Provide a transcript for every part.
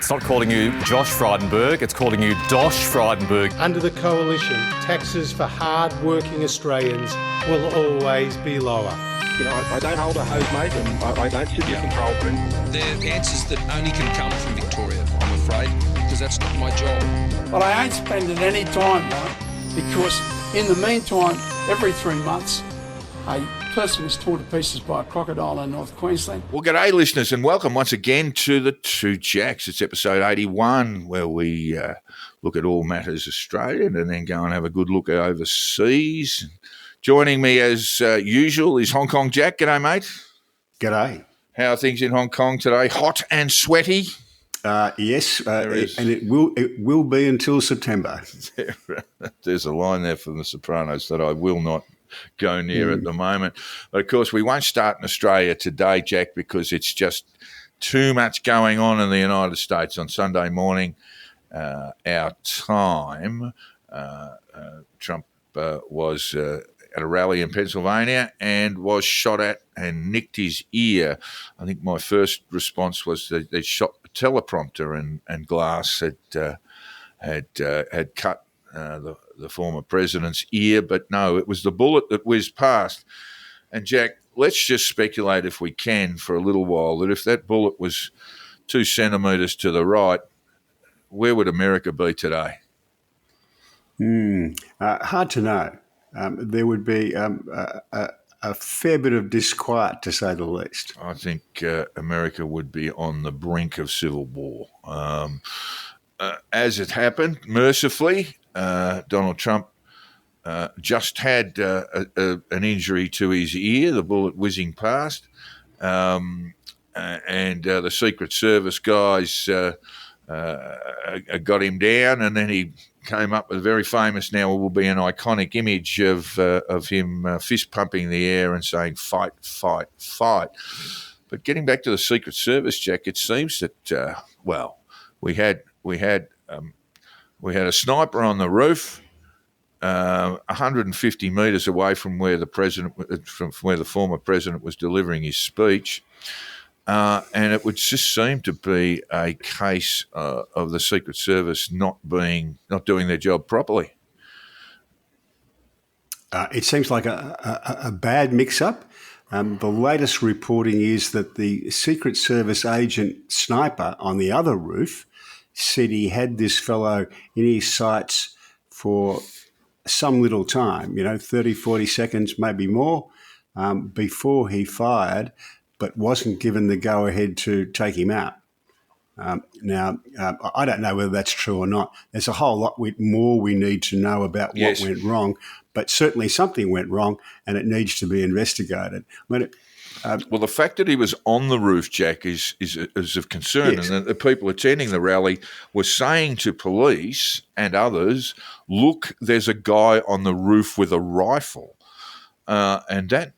It's not calling you Josh Frydenberg, it's calling you Dosh Frydenberg. Under the coalition, taxes for hard-working Australians will always be lower. You know, I don't hold a hose, mate, and I don't sit in the control room. They're answers that only can come from Victoria, I'm afraid, because that's not my job. But I ain't spending any time, though, because in the meantime, every 3 months, a person is torn to pieces by a crocodile in North Queensland. Well, g'day, listeners, and welcome once again to the Two Jacks. It's episode 81, where we look at all matters Australian and then go and have a good look at overseas. Joining me, as usual, is Hong Kong Jack. G'day, mate. G'day. How are things in Hong Kong today? Hot and sweaty? Yes, and it will be until September. There's a line there from The Sopranos that I will not go near at the moment. But, of course, we won't start in Australia today, Jack, because it's just too much going on in the United States. On Sunday morning, our time, Trump was at a rally in Pennsylvania and was shot at and nicked his ear. I think my first response was that they shot the teleprompter and glass had cut the former president's ear, but no, it was the bullet that whizzed past. And Jack, let's just speculate, if we can, for a little while, that if that bullet was 2 centimetres to the right, where would America be today? Hard to know. There would be a fair bit of disquiet, to say the least. I think America would be on the brink of civil war. As it happened, mercifully, Donald Trump just had an injury to his ear, the bullet whizzing past, and the Secret Service guys got him down, and then he came up with a very famous, now will be an iconic image of him fist pumping the air and saying, "Fight, fight, fight." But getting back to the Secret Service, Jack, it seems that we had a sniper on the roof, 150 metres away from where the former president was delivering his speech, and it would just seem to be a case of the Secret Service not doing their job properly. It seems like a bad mix-up. The latest reporting is that the Secret Service agent sniper on the other roof said he had this fellow in his sights for some little time, 30, 40 seconds, maybe more, before he fired, but wasn't given the go-ahead to take him out. Now, I don't know whether that's true or not. There's a whole lot more we need to know about what went wrong, but certainly something went wrong and it needs to be investigated. Well, the fact that he was on the roof, Jack, is of concern. Yes. And the people attending the rally were saying to police and others, look, there's a guy on the roof with a rifle. And that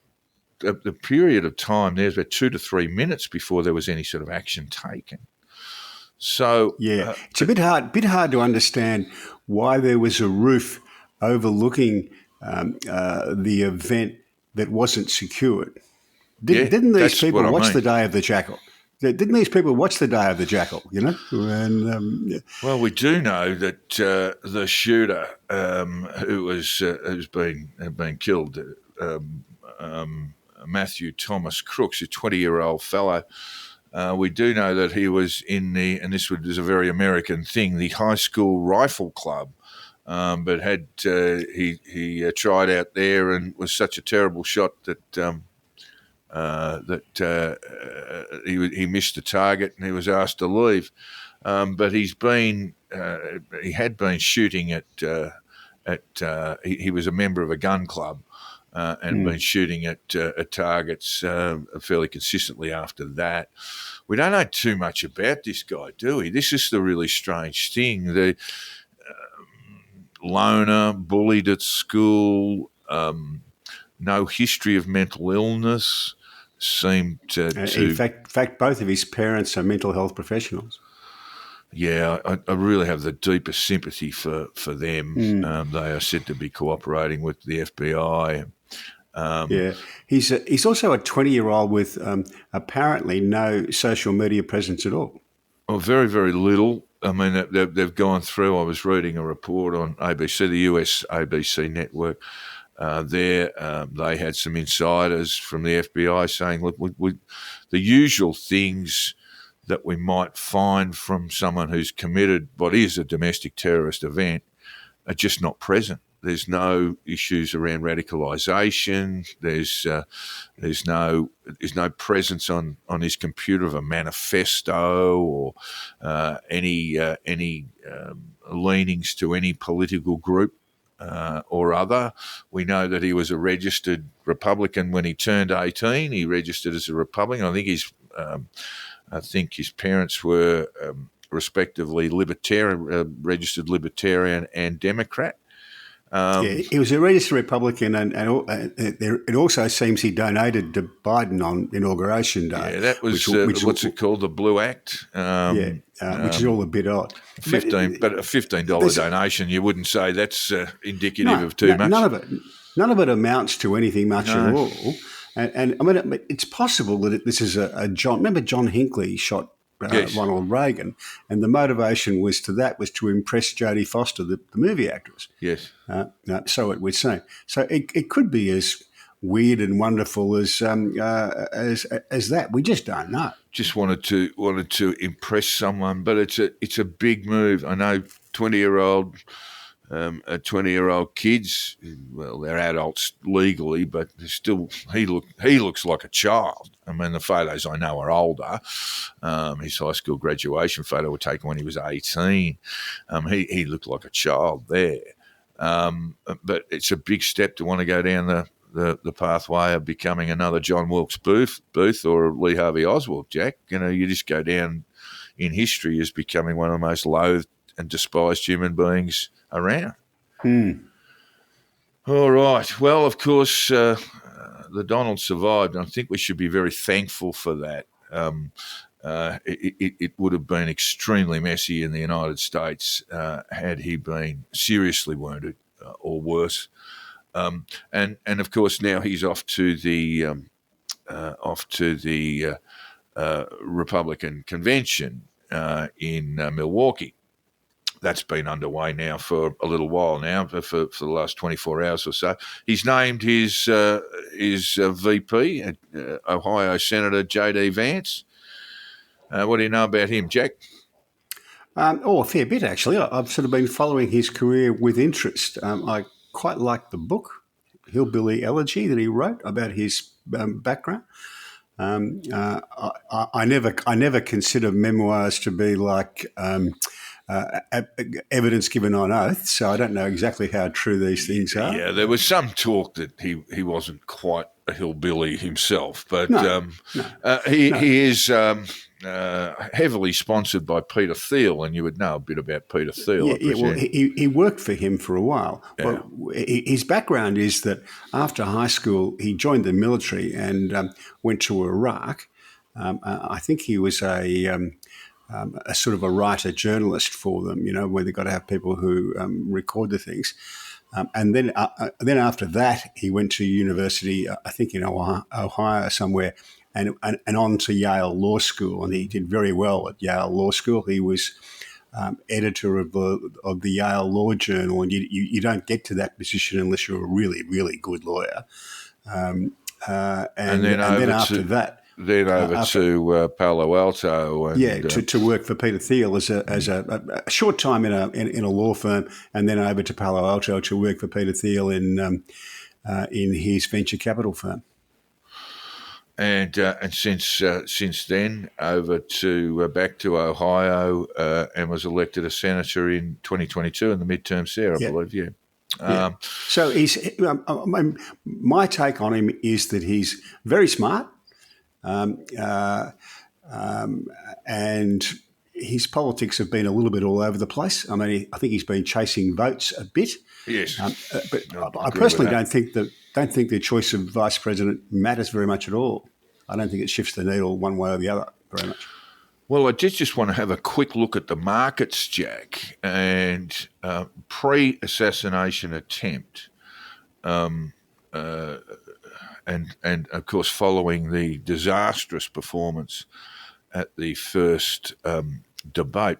the period of time there's about 2 to 3 minutes before there was any sort of action taken. So it's a bit hard to understand why there was a roof overlooking the event that wasn't secured. Didn't these people watch the Day of the Jackal? Didn't these people watch the Day of the Jackal? And, Well, we do know that the shooter who's been killed, Matthew Thomas Crooks, a 20-year-old fellow. We do know that he was in and this was a very American thing, the high school rifle club. But he tried out there and was such a terrible shot that he missed the target and he was asked to leave. But he had been shooting at he was a member of a gun club and been shooting at targets fairly consistently after that. We don't know too much about this guy, do we? This is the really strange thing. The loner, bullied at school, no history of mental illness, seemed to... In fact, both of his parents are mental health professionals. Yeah, I really have the deepest sympathy for them. They are said to be cooperating with the FBI. He's also a 20-year-old with apparently no social media presence at all. Oh, very, very little. I mean, they've gone through. I was reading a report on ABC, the US ABC network. They had some insiders from the FBI saying, look, the usual things that we might find from someone who's committed what is a domestic terrorist event are just not present. There's no issues around radicalisation. There's no presence on his computer of a manifesto or any leanings to any political group or other. We know that he was a registered Republican when he turned 18. He registered as a Republican. I think his parents were respectively registered Libertarian and Democrat. He was a registered Republican, and it also seems he donated to Biden on Inauguration Day. Yeah, that was what's it called, the Blue Act? Which is all a bit odd. But a $15 donation, you wouldn't say that's indicative of too much. None of it amounts to anything much at all. And I mean, it's possible that this is a John. Remember, John Hinckley shot Yes. Ronald Reagan, and the motivation was to impress Jodie Foster, the movie actress. Yes. So it would seem. So it could be as weird and wonderful as that. We just don't know. Just wanted to impress someone, but it's a big move. I know 20-year-old kids. Well, they're adults legally, but they're still he looks like a child. I mean, the photos I know are older. His high school graduation photo was taken when he was 18. He looked like a child there. But it's a big step to want to go down the pathway of becoming another John Wilkes Booth or Lee Harvey Oswald, Jack. You know, you just go down in history as becoming one of the most loathed and despised human beings around. All right. Well, of course, the Donald survived, and I think we should be very thankful for that. It would have been extremely messy in the United States had he been seriously wounded or worse. And of course now he's off to the Republican convention in Milwaukee. That's been underway now for a little while now, for the last 24 hours or so. He's named his VP, Ohio Senator J.D. Vance. What do you know about him, Jack? A fair bit, actually. I've sort of been following his career with interest. I quite like the book, Hillbilly Elegy, that he wrote about his background. I never consider memoirs to be like evidence given on oath, so I don't know exactly how true these things are. Yeah, there was some talk that he wasn't quite a hillbilly himself, but he is heavily sponsored by Peter Thiel, and you would know a bit about Peter Thiel. Well, he worked for him for a while. Yeah. Well, his background is that after high school, he joined the military and went to Iraq. I think he was a sort of a writer-journalist for them, you know, where they've got to have people who record the things. And then after that, he went to university, I think in Ohio somewhere, and on to Yale Law School. And he did very well at Yale Law School. He was editor of the Yale Law Journal, and you don't get to that position unless you're a really, really good lawyer. And then after that, then over to Palo Alto, and to work for Peter Thiel as a short time in a law firm, and then over to Palo Alto to work for Peter Thiel in his venture capital firm. And since then, over to back to Ohio, and was elected a senator in 2022 in the midterms there, I believe. Yeah. So he's. My take on him is that he's very smart. And his politics have been a little bit all over the place. I mean, I think he's been chasing votes a bit. Yes, but I personally don't think the choice of vice president matters very much at all. I don't think it shifts the needle one way or the other very much. Well, I just want to have a quick look at the markets, Jack, and pre-assassination attempt. And of course, following the disastrous performance at the first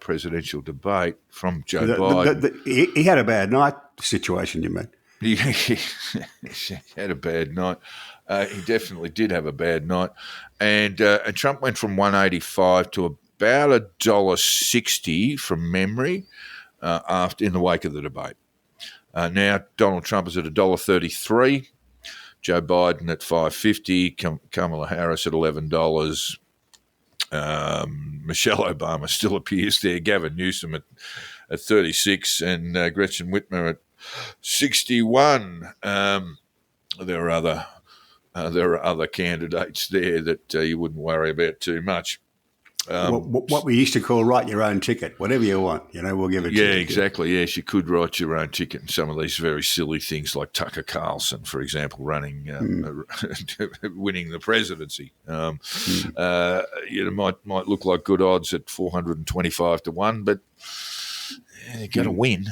presidential debate from Joe Biden. He had a bad night situation, you mean? He had a bad night. He definitely did have a bad night. And Trump went from $1.85 to about $1.60 from memory after in the wake of the debate. Now Donald Trump is at $1.33, Joe Biden at $5.50, Kamala Harris at $11. Michelle Obama still appears there, Gavin Newsom at 36, and Gretchen Whitmer at 61. There are other candidates there that you wouldn't worry about too much. What we used to call write your own ticket, whatever you want, we'll give it to you. Yeah, exactly. Yes, you could write your own ticket. And some of these very silly things like Tucker Carlson, for example, winning the presidency. Might look like good odds at 425 to 1, but you're going to win.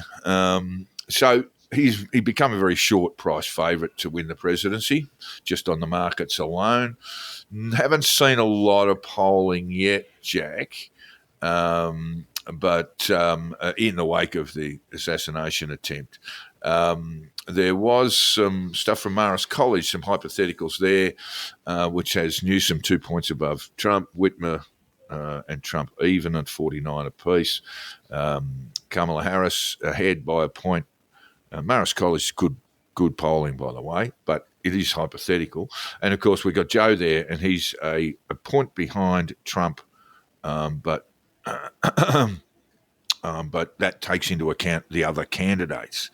So he become a very short price favourite to win the presidency, just on the markets alone. Haven't seen a lot of polling yet, Jack, but in the wake of the assassination attempt. There was some stuff from Marist College, some hypotheticals there, which has Newsom 2 points above Trump, Whitmer and Trump even at 49 apiece. Kamala Harris ahead by a point. Marist College is good polling, by the way, but it is hypothetical. And, of course, we've got Joe there, and he's a point behind Trump, but that takes into account the other candidates.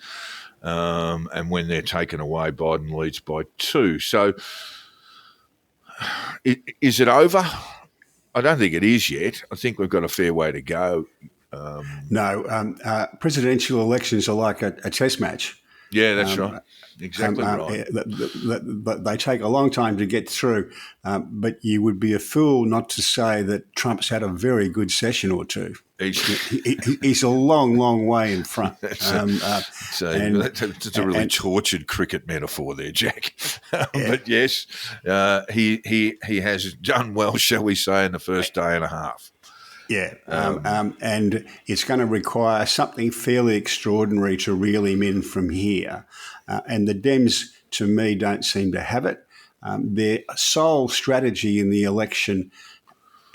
And when they're taken away, Biden leads by 2. So is it over? I don't think it is yet. I think we've got a fair way to go. Presidential elections are like a test match. Yeah, that's right. Exactly right. They take a long time to get through, but you would be a fool not to say that Trump's had a very good session or two. He's a long, long way in front. That's a really tortured cricket metaphor there, Jack. But yes, he has done well, shall we say, in the first day and a half. Yeah, and it's going to require something fairly extraordinary to reel him in from here. And the Dems, to me, don't seem to have it. Their sole strategy in the election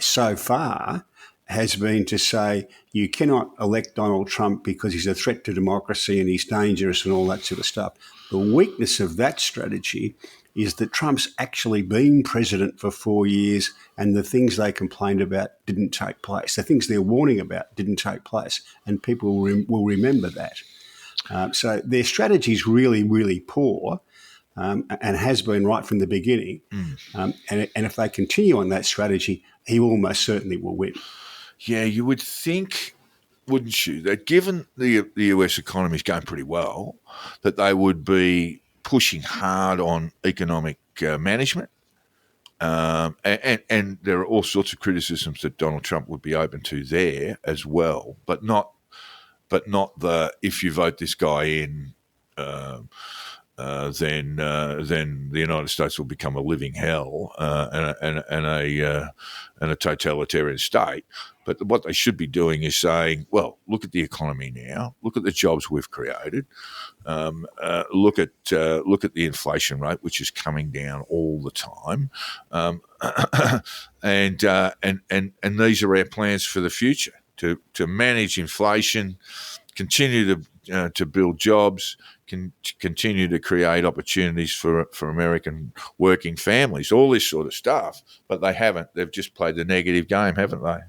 so far has been to say you cannot elect Donald Trump because he's a threat to democracy and he's dangerous and all that sort of stuff. The weakness of that strategy is that Trump's actually been president for 4 years and the things they complained about didn't take place. The things they're warning about didn't take place, and people will remember that. So their strategy is really, really poor and has been right from the beginning. And if they continue on that strategy, he almost certainly will win. Yeah, you would think, wouldn't you, that given the US economy is going pretty well, that they would be pushing hard on economic management. And there are all sorts of criticisms that Donald Trump would be open to there as well, but not the if you vote this guy in, then the United States will become a living hell and a totalitarian state. But what they should be doing is saying, well, look at the economy now, look at the jobs we've created, look at the inflation rate, which is coming down all the time, and these are our plans for the future to manage inflation, continue to build jobs, continue to create opportunities for American working families, all this sort of stuff. But they haven't. They've just played the negative game, haven't they?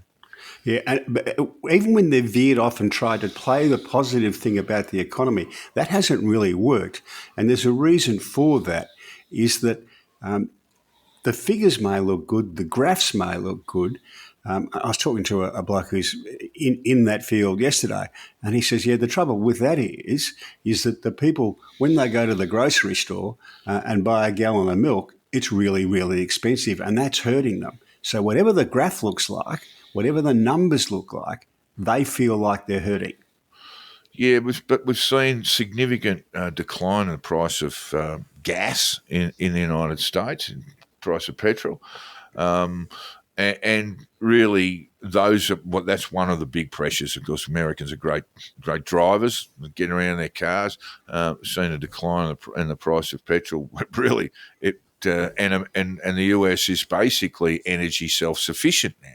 Yeah, but even when they've veered off and tried to play the positive thing about the economy, that hasn't really worked. And there's a reason for that, is that the figures may look good, the graphs may look good. I was talking to a bloke who's in that field yesterday, and he says, yeah, the trouble with that is that the people, when they go to the grocery store and buy a gallon of milk, it's really, really expensive, and that's hurting them. So whatever the graph looks like, whatever the numbers look like, they feel like they're hurting. Yeah, but we've seen significant decline in the price of gas in the United States, in the price of petrol. and really, that's one of the big pressures. Of course, Americans are great drivers, get around their cars. Seen a decline in the price of petrol. But really, and the US is basically energy self-sufficient now,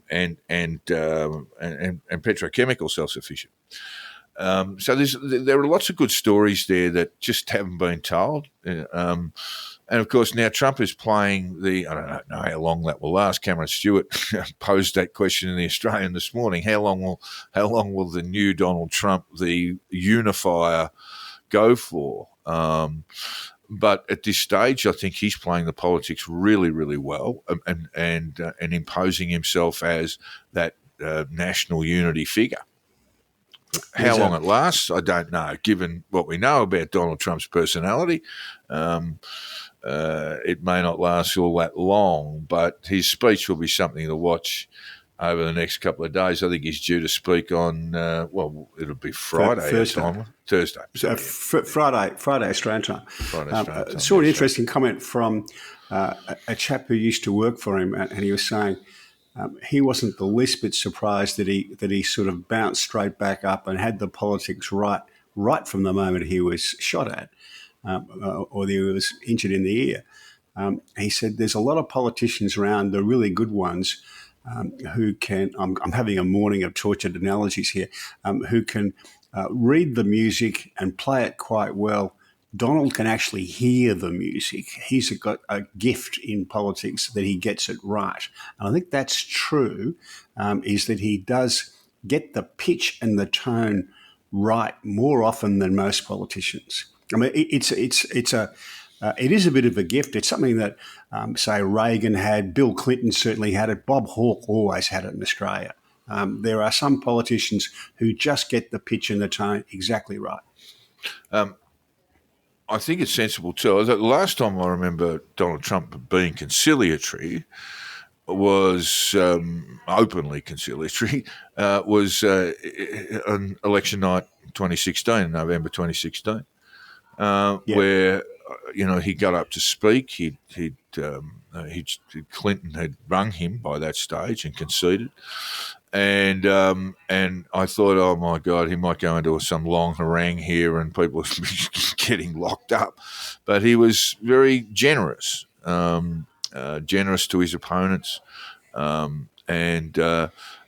and petrochemical self-sufficient. So there are lots of good stories there that just haven't been told. And of course, now Trump is playing I don't know how long that will last. Cameron Stewart posed that question in the Australian this morning. How long will the new Donald Trump, the unifier, go for? But at this stage, I think he's playing the politics really, really well, and imposing himself as that national unity figure. How long it lasts, I don't know. Given what we know about Donald Trump's personality, it may not last all that long, but his speech will be something to watch over the next couple of days. I think he's due to speak on, it'll be Friday. Thursday. Friday Australian time. Saw an interesting comment from a chap who used to work for him, and he was saying he wasn't the least bit surprised that he sort of bounced straight back up and had the politics right from the moment he was shot at. Or he was injured in the ear. He said there's a lot of politicians around, the really good ones, who can, I'm having a morning of tortured analogies here, who can read the music and play it quite well. Donald can actually hear the music. He's got a gift in politics that he gets it right. And I think that's true, is that he does get the pitch and the tone right more often than most politicians. I mean, it is a bit of a gift. It's something that, say, Reagan had, Bill Clinton certainly had it, Bob Hawke always had it in Australia. There are some politicians who just get the pitch and the tone exactly right. I think it's sensible too. The last time I remember Donald Trump being conciliatory was openly conciliatory was on election night 2016, November 2016. Where he got up to speak. Clinton had rung him by that stage and conceded, and I thought, oh my God, he might go into some long harangue here and people are getting locked up. But he was very generous, generous to his opponents, and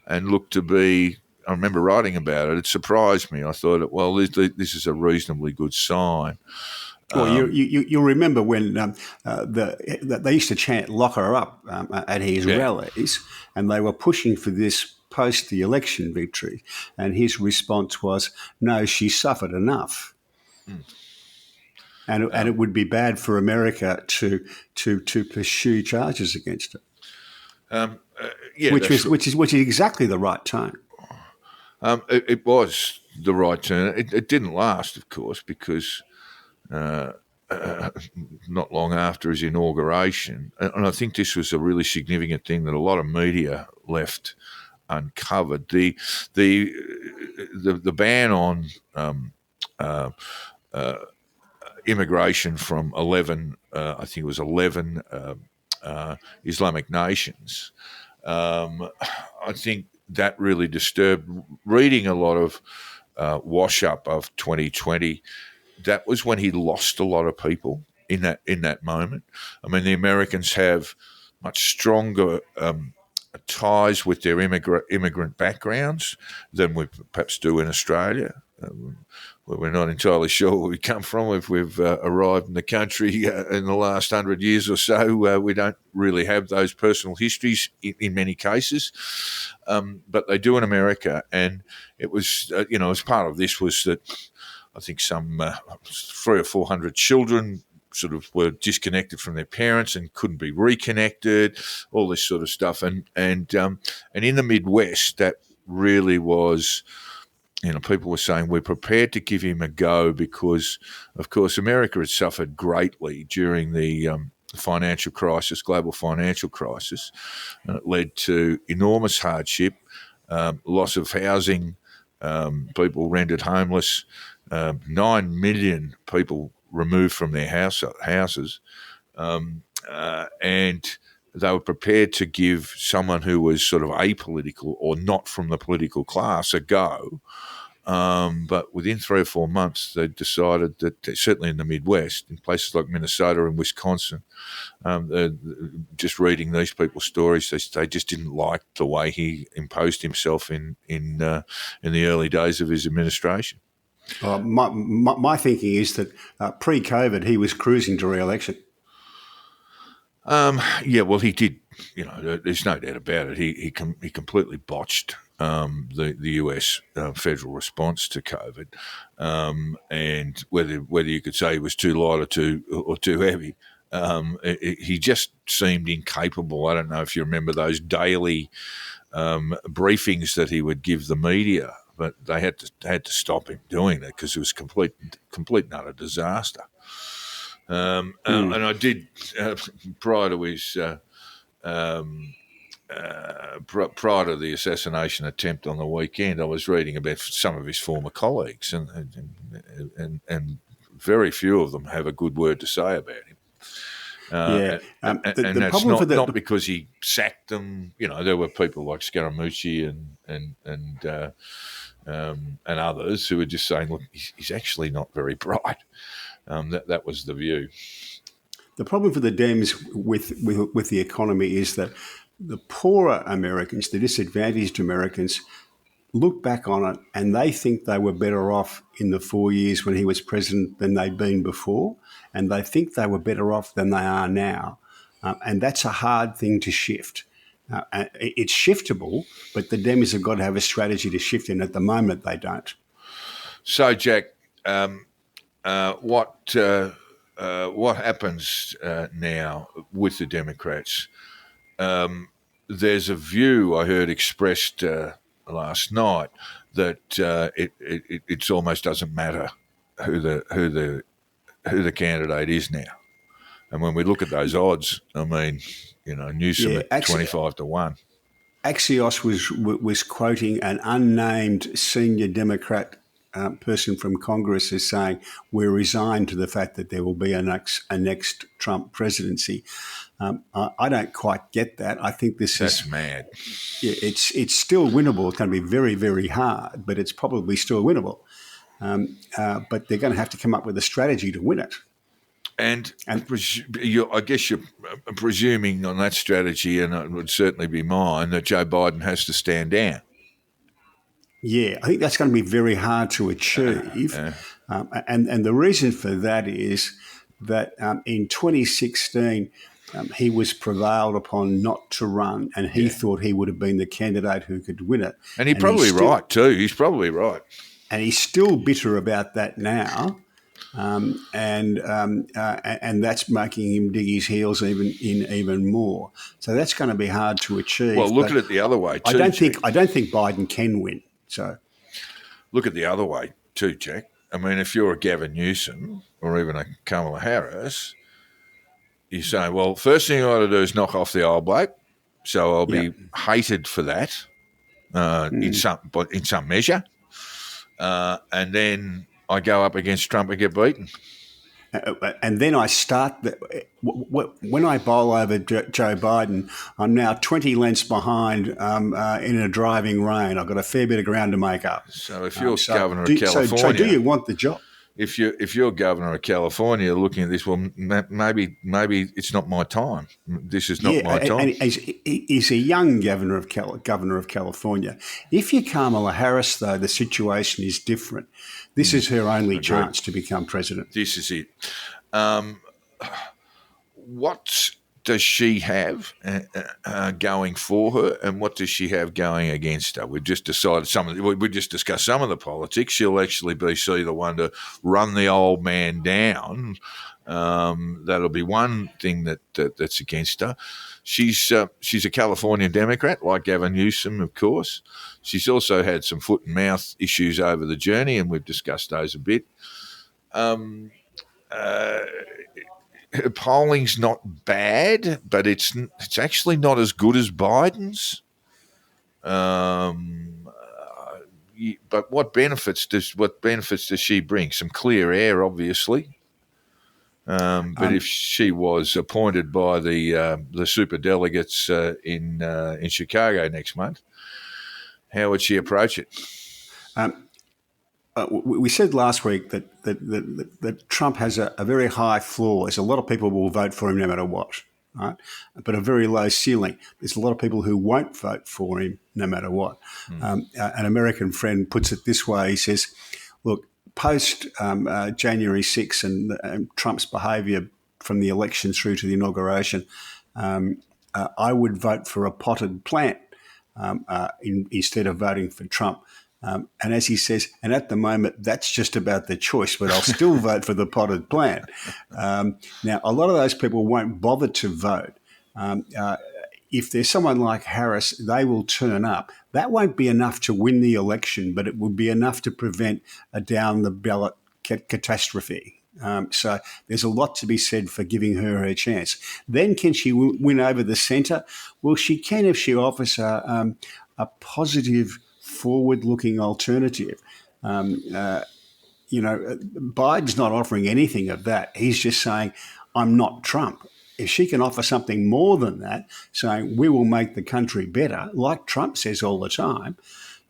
looked to be. I remember writing about it. It surprised me. I thought, well, this is a reasonably good sign. Well, you'll remember when they used to chant "lock her up" at his rallies, and they were pushing for this post the election victory, and his response was, "No, she suffered enough." And it would be bad for America to pursue charges against her. Which is exactly the right tone. It was the right turn. It didn't last, of course, because not long after his inauguration, and I think this was a really significant thing that a lot of media left uncovered. The ban on immigration from 11, I think it was 11 Islamic nations. I think that really disturbed. Reading a lot of wash up of 2020, that was when he lost a lot of people in that moment. I mean, the Americans have much stronger ties with their immigrant backgrounds than we perhaps do in Australia. We're not entirely sure where we come from. If we've arrived in the country in the last 100 years or so, we don't really have those personal histories in many cases, but they do in America. And it was, as part of this was that I think some 300 or 400 children sort of were disconnected from their parents and couldn't be reconnected, all this sort of stuff. And in the Midwest, that really was. People were saying we're prepared to give him a go because, of course, America had suffered greatly during the financial crisis, global financial crisis, and it led to enormous hardship, loss of housing, people rendered homeless, 9 million people removed from their houses, and they were prepared to give someone who was sort of apolitical or not from the political class a go. But within 3 or 4 months, they decided that, certainly in the Midwest, in places like Minnesota and Wisconsin, just reading these people's stories, they just didn't like the way he imposed himself in the early days of his administration. My thinking is that pre-COVID, he was cruising to re-election. Yeah, well, he did. There's no doubt about it. He completely botched the US federal response to COVID, and whether you could say he was too light or too heavy, he just seemed incapable. I don't know if you remember those daily briefings that he would give the media, but they had to stop him doing that because it was complete and utter disaster. And I did prior to his prior to the assassination attempt on the weekend, I was reading about some of his former colleagues, and very few of them have a good word to say about him. And that's problem not because he sacked them. There were people like Scaramucci and others who were just saying, look, he's actually not very bright. That was the view. The problem for the Dems with the economy is that the poorer Americans, the disadvantaged Americans, look back on it and they think they were better off in the 4 years when he was president than they'd been before, and they think they were better off than they are now. And that's a hard thing to shift. It's shiftable, but the Dems have got to have a strategy to shift in. At the moment, they don't. So, Jack, what happens now with the Democrats? There's a view I heard expressed last night that it almost doesn't matter who the candidate is now. And when we look at those odds, I mean, Newsom at 25-1. Axios was quoting an unnamed senior Democrat person from Congress as saying, we're resigned to the fact that there will be a next Trump presidency. I don't quite get that. I think that's mad. Yeah, it's still winnable. It's going to be very, very hard, but it's probably still winnable. But they're going to have to come up with a strategy to win it. And I guess you're presuming on that strategy, and it would certainly be mine, that Joe Biden has to stand down. Yeah, I think that's going to be very hard to achieve. And the reason for that is that in 2016, he was prevailed upon not to run, and he thought he would have been the candidate who could win it. And he's probably right too. He's probably right. And he's still bitter about that now. And that's making him dig his heels even more. So that's going to be hard to achieve. Well, look at it the other way too. I don't think Biden can win. So look at the other way too, Jack. I mean, if you're a Gavin Newsom or even a Kamala Harris, you say, well, first thing I got to do is knock off the old bloke, so I'll be hated for that in some measure, and then I go up against Trump and get beaten. And then I start when I bowl over Joe Biden, I'm now 20 lengths behind in a driving rain. I've got a fair bit of ground to make up. So if you're governor of California, so do you want the job? If you're governor of California, looking at this, well, maybe it's not my time. This is not my time. And he's a young governor of California. If you're Kamala Harris, though, the situation is different. This is her only chance to become president. This is it. What does she have going for her, and what does she have going against her? We've just decided we just discussed some of the politics. She'll actually be the one to run the old man down. That'll be one thing that's against her. She's a California Democrat, like Gavin Newsom, of course. She's also had some foot and mouth issues over the journey, and we've discussed those a bit. Her polling's not bad, but it's actually not as good as Biden's. But what benefits does she bring? Some clear air, obviously. But if she was appointed by the super delegates in Chicago next month, how would she approach it? We said last week that Trump has a very high floor. There's a lot of people who will vote for him no matter what, right? But a very low ceiling. There's a lot of people who won't vote for him no matter what. An American friend puts it this way. He says, look, post January 6 and Trump's behaviour from the election through to the inauguration, I would vote for a potted plant instead of voting for Trump. And as he says, and at the moment, that's just about the choice, but I'll still vote for the potted plant. Now, a lot of those people won't bother to vote. If there's someone like Harris, they will turn up. That won't be enough to win the election, but it will be enough to prevent a down-the-ballot catastrophe. So there's a lot to be said for giving her chance. Then can she win over the centre? Well, she can if she offers a positive, forward-looking alternative. Biden's not offering anything of that. He's just saying, I'm not Trump. If she can offer something more than that, saying we will make the country better, like Trump says all the time.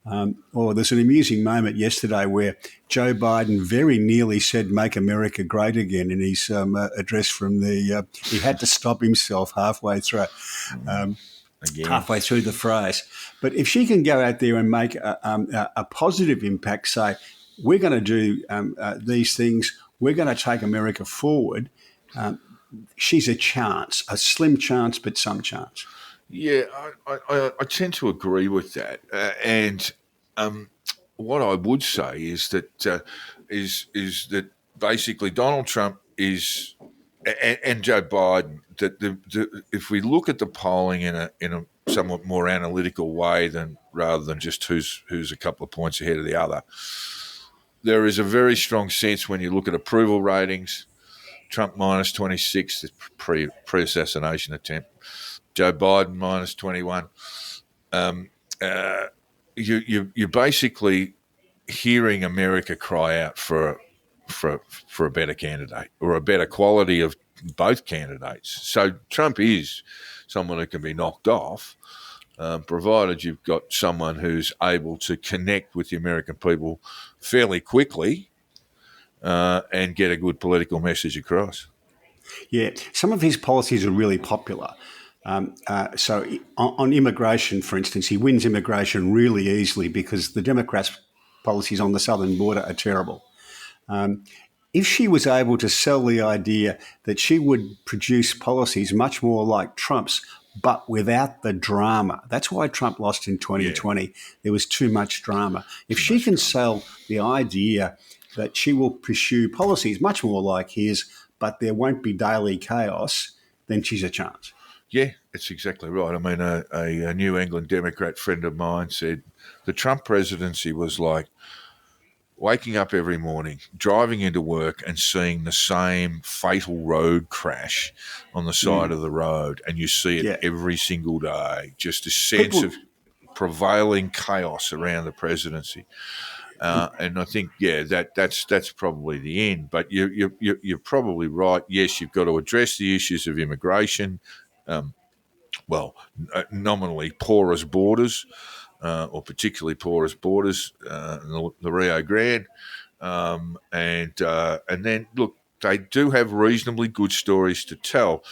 There's an amusing moment yesterday where Joe Biden very nearly said "Make America Great Again" in his address from the. He had to stop himself halfway through. Halfway through the phrase. But if she can go out there and make a positive impact, say, we're going to do these things, we're going to take America forward, she's a chance, a slim chance, but some chance. Yeah, I tend to agree with that. And what I would say is that is that basically Donald Trump is and Joe Biden, that if we look at the polling in a somewhat more analytical way rather than just who's a couple of points ahead of the other, there is a very strong sense when you look at approval ratings, Trump minus 26, the pre-assassination attempt, Joe Biden minus 21. You're basically hearing America cry out for a better candidate or a better quality of both candidates. So Trump is someone who can be knocked off, provided you've got someone who's able to connect with the American people fairly quickly and get a good political message across. Yeah, some of his policies are really popular. So on immigration, for instance, he wins immigration really easily because the Democrats' policies on the southern border are terrible. If she was able to sell the idea that she would produce policies much more like Trump's, but without the drama. That's why Trump lost in 2020. Yeah. There was too much drama. If she can sell the idea that she will pursue policies much more like his, but there won't be daily chaos, then she's a chance. Yeah, that's exactly right. I mean, a New England Democrat friend of mine said the Trump presidency was like waking up every morning, driving into work and seeing the same fatal road crash on the side of the road. And you see it every single day, just a sense of prevailing chaos around the presidency. And I think, that's probably the end. But you're probably right. Yes, you've got to address the issues of immigration, nominally porous borders, or particularly porous borders, the Rio Grande, and then look, they do have reasonably good stories to tell.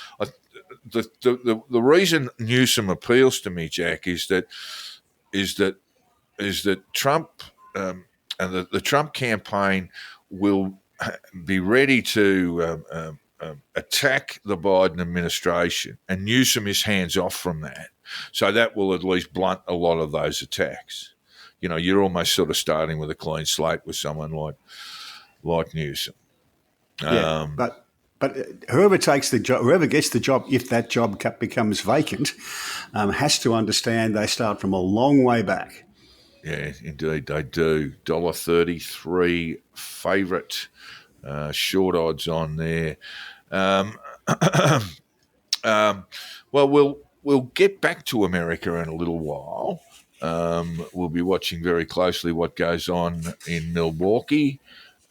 The reason Newsom appeals to me, Jack, is that Trump and the Trump campaign will be ready to attack the Biden administration, and Newsom is hands off from that. So that will at least blunt a lot of those attacks. You know, you're almost sort of starting with a clean slate with someone like Newsom. But whoever takes the job, whoever gets the job, if that job becomes vacant, has to understand they start from a long way back. Yeah, indeed they do. $1.33 favourite, short odds on there. We'll get back to America in a little while. We'll be watching very closely what goes on in Milwaukee.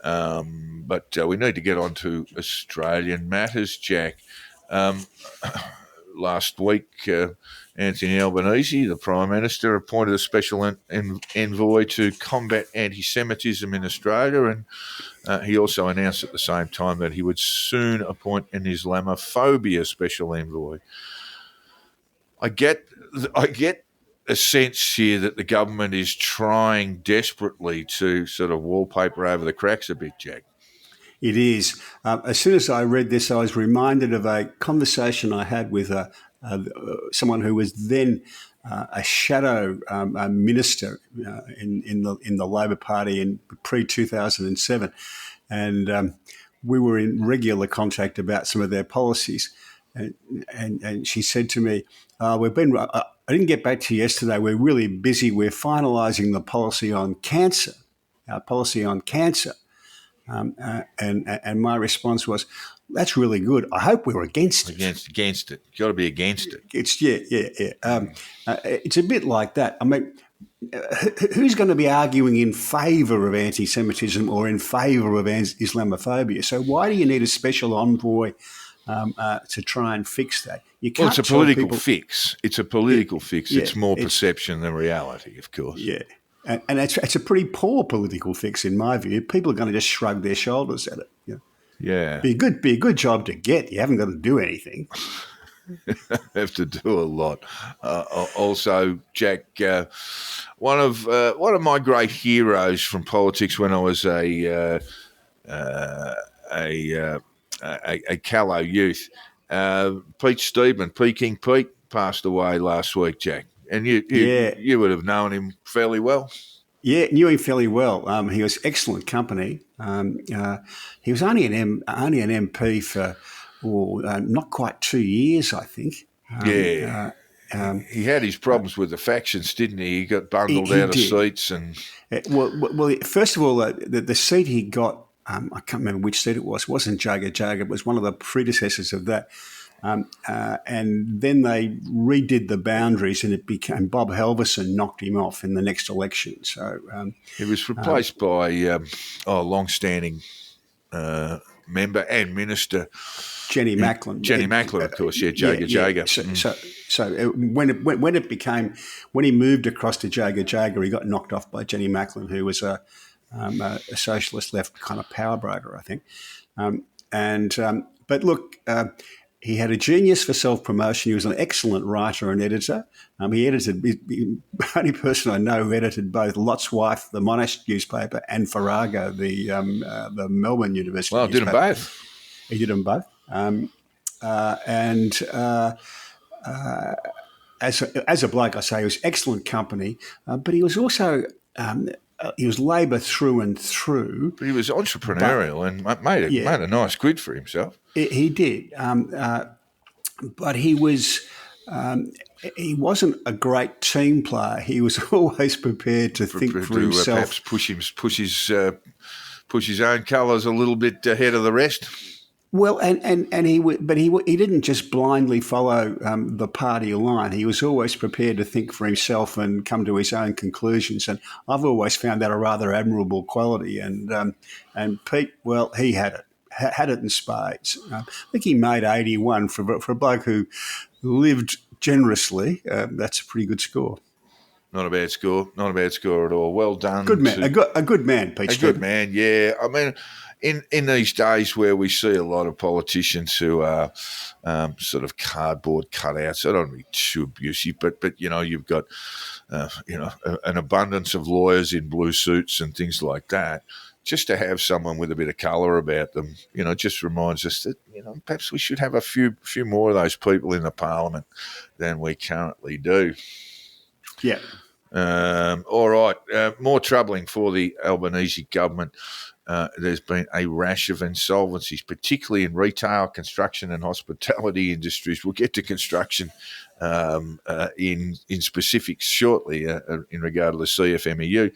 But we need to get on to Australian matters, Jack. Last week, Anthony Albanese, the Prime Minister, appointed a special envoy to combat anti-Semitism in Australia, and he also announced at the same time that he would soon appoint an Islamophobia special envoy. I get a sense here that the government is trying desperately to sort of wallpaper over the cracks a bit, Jack. It is. As soon as I read this, I was reminded of a conversation I had with someone who was then a shadow minister in the Labor Party in pre-2007, and we were in regular contact about some of their policies. And she said to me, I didn't get back to you yesterday. We're really busy. We're finalising the policy on cancer, our policy on cancer. And my response was, that's really good. I hope we're against it. Against it. You've got to be against it. It's it's a bit like that. I mean, who's going to be arguing in favour of anti-Semitism or in favour of Islamophobia? So why do you need a special envoy to try and fix that? Well, it's a political fix. It's a political fix. It's more perception than reality, of course. Yeah. And it's a pretty poor political fix, in my view. People are going to just shrug their shoulders at it. Yeah. Be a good job to get. You haven't got to do anything. Have to do a lot. Also, Jack, one of my great heroes from politics when I was a callow youth, Pete Steedman, Peking Pete, passed away last week, Jack. And you would have known him fairly well. Yeah, knew him fairly well. He was excellent company. He was only an MP for not quite 2 years, I think. He had his problems with the factions, didn't he? He got bundled out of seats. And well, first of all, the seat he got, I can't remember which seat it was. It wasn't Jaga. It was one of the predecessors of that. And then they redid the boundaries, and it became Bob Halverson knocked him off in the next election. So he was replaced by long-standing member and minister Jenny Macklin. Jenny Macklin, of course. Yeah, Jaga. So when he moved across to Jaga, he got knocked off by Jenny Macklin, who was a socialist left kind of power broker, I think. But look. He had a genius for self-promotion. He was an excellent writer and editor. He edited the only person I know who edited both Lot's Wife, the Monash newspaper, and Farrago, the Melbourne University newspaper. Did them both. He did them both. As a bloke, I say he was excellent company, but he was also he was Labor through and through. But he was entrepreneurial and made a nice quid for himself. He did, but he wasn't a great team player. He was always prepared to think for himself. Perhaps push his own colours a little bit ahead of the rest. Well, he didn't just blindly follow the party line. He was always prepared to think for himself and come to his own conclusions. And I've always found that a rather admirable quality. And Pete, well, he had it in spades. I think he made 81 for a bloke who lived generously. That's a pretty good score. Not a bad score. Not a bad score at all. Well done. Good man. A good man, Pete. A good man. Yeah. I mean, in these days where we see a lot of politicians who are sort of cardboard cutouts, I don't want to be too abusive, but you've got an abundance of lawyers in blue suits and things like that. Just to have someone with a bit of colour about them, just reminds us that perhaps we should have a few more of those people in the parliament than we currently do. Yeah. All right. More troubling for the Albanese government. There's been a rash of insolvencies, particularly in retail, construction and hospitality industries. We'll get to construction in specifics shortly in regard to the CFMEU.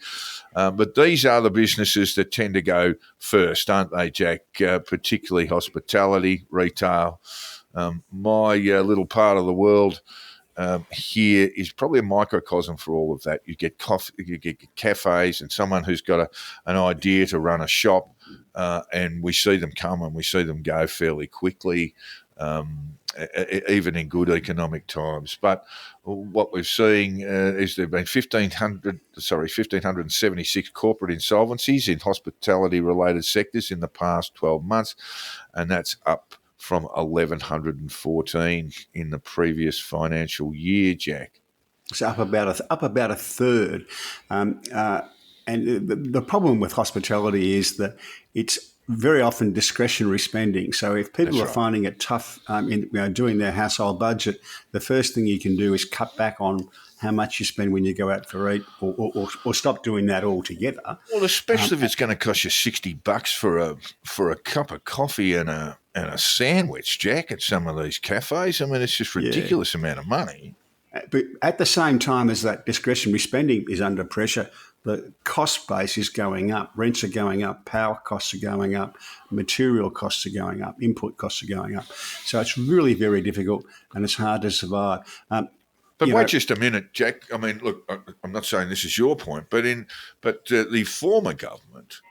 But these are the businesses that tend to go first, aren't they, Jack? Particularly hospitality, retail. My little part of the world here is probably a microcosm for all of that. You get coffee, you get cafes, and someone who's got an idea to run a shop, and we see them come and we see them go fairly quickly, even in good economic times. But what we're seeing is there have been 1,576 corporate insolvencies in hospitality-related sectors in the past 12 months, and that's up from 1,114 in the previous financial year, Jack. It's up about a third. And the problem with hospitality is that it's very often discretionary spending. So if people are finding it tough doing their household budget, the first thing you can do is cut back on how much you spend when you go out for eat, or stop doing that altogether. Well, especially if it's going to cost you $60 for a cup of coffee and a sandwich, Jack, at some of these cafes. I mean, it's just ridiculous amount of money. But at the same time as that discretionary spending is under pressure, the cost base is going up. Rents are going up. Power costs are going up. Material costs are going up. Input costs are going up. So it's really very difficult, and it's hard to survive. But wait just a minute, Jack. I mean, look, I'm not saying this is your point, but the former government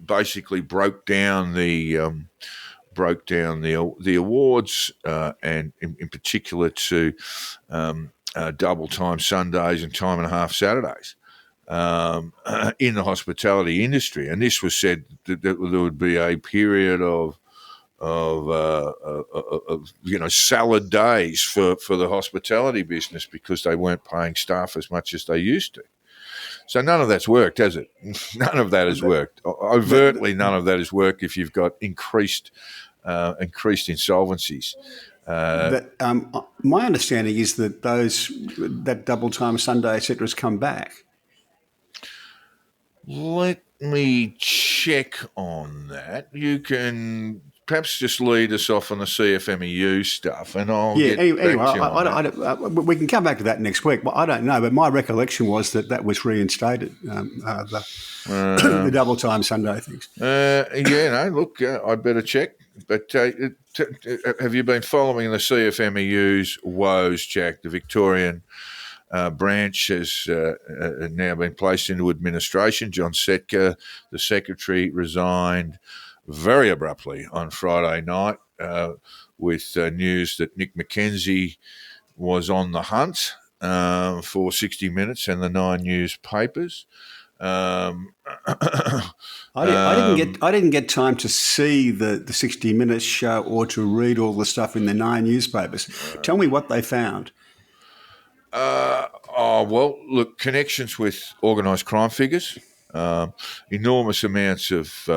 basically broke down the awards, and in particular to double time Sundays and time and a half Saturdays in the hospitality industry. And this was said that there would be a period of salad days for the hospitality business because they weren't paying staff as much as they used to. So none of that's worked, has it? None of that has worked. Overtly, none of that has worked if you've got increased insolvencies. My understanding is that that double time Sunday, etc., has come back. Let me check on that. You can perhaps just lead us off on the CFMEU stuff, and I'll get back to you. We can come back to that next week. Well, I don't know, but my recollection was that was reinstated, the double time Sunday things. Look, I'd better check. But have you been following the CFMEU's woes, Jack? The Victorian branch has now been placed into administration. John Setka, the secretary, resigned very abruptly on Friday night with news that Nick McKenzie was on the hunt for 60 Minutes and the 9 newspapers. I didn't get time to see the 60 Minutes show or to read all the stuff in the 9 newspapers. Tell me what they found. Look, connections with organised crime figures, enormous amounts of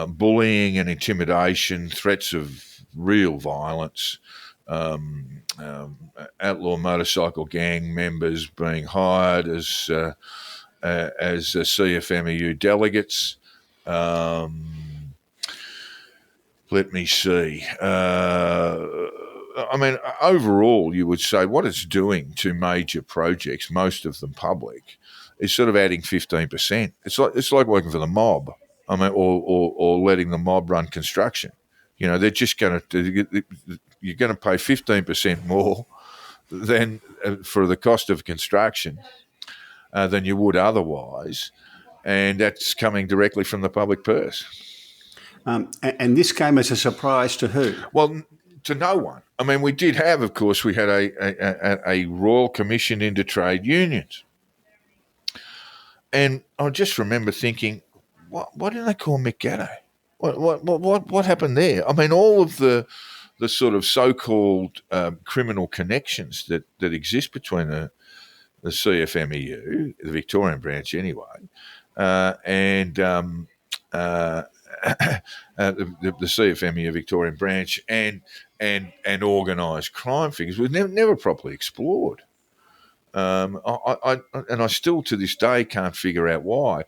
bullying and intimidation, threats of real violence, outlaw motorcycle gang members being hired as CFMEU delegates. Let me see. Overall, you would say what it's doing to major projects, most of them public, is sort of adding 15%. It's like working for the mob. Or letting the mob run construction. They're just you're going to pay 15% more than for the cost of construction than you would otherwise, and that's coming directly from the public purse. And this came as a surprise to who? Well, to no one. We did have, of course, we had a royal commission into trade unions, and I just remember thinking, why didn't they call Mick Gatto? What happened there? All of the sort of so-called criminal connections that exist between the CFMEU, the Victorian branch anyway, and the CFMEU Victorian branch and organised crime figures was never properly explored. I still to this day can't figure out why.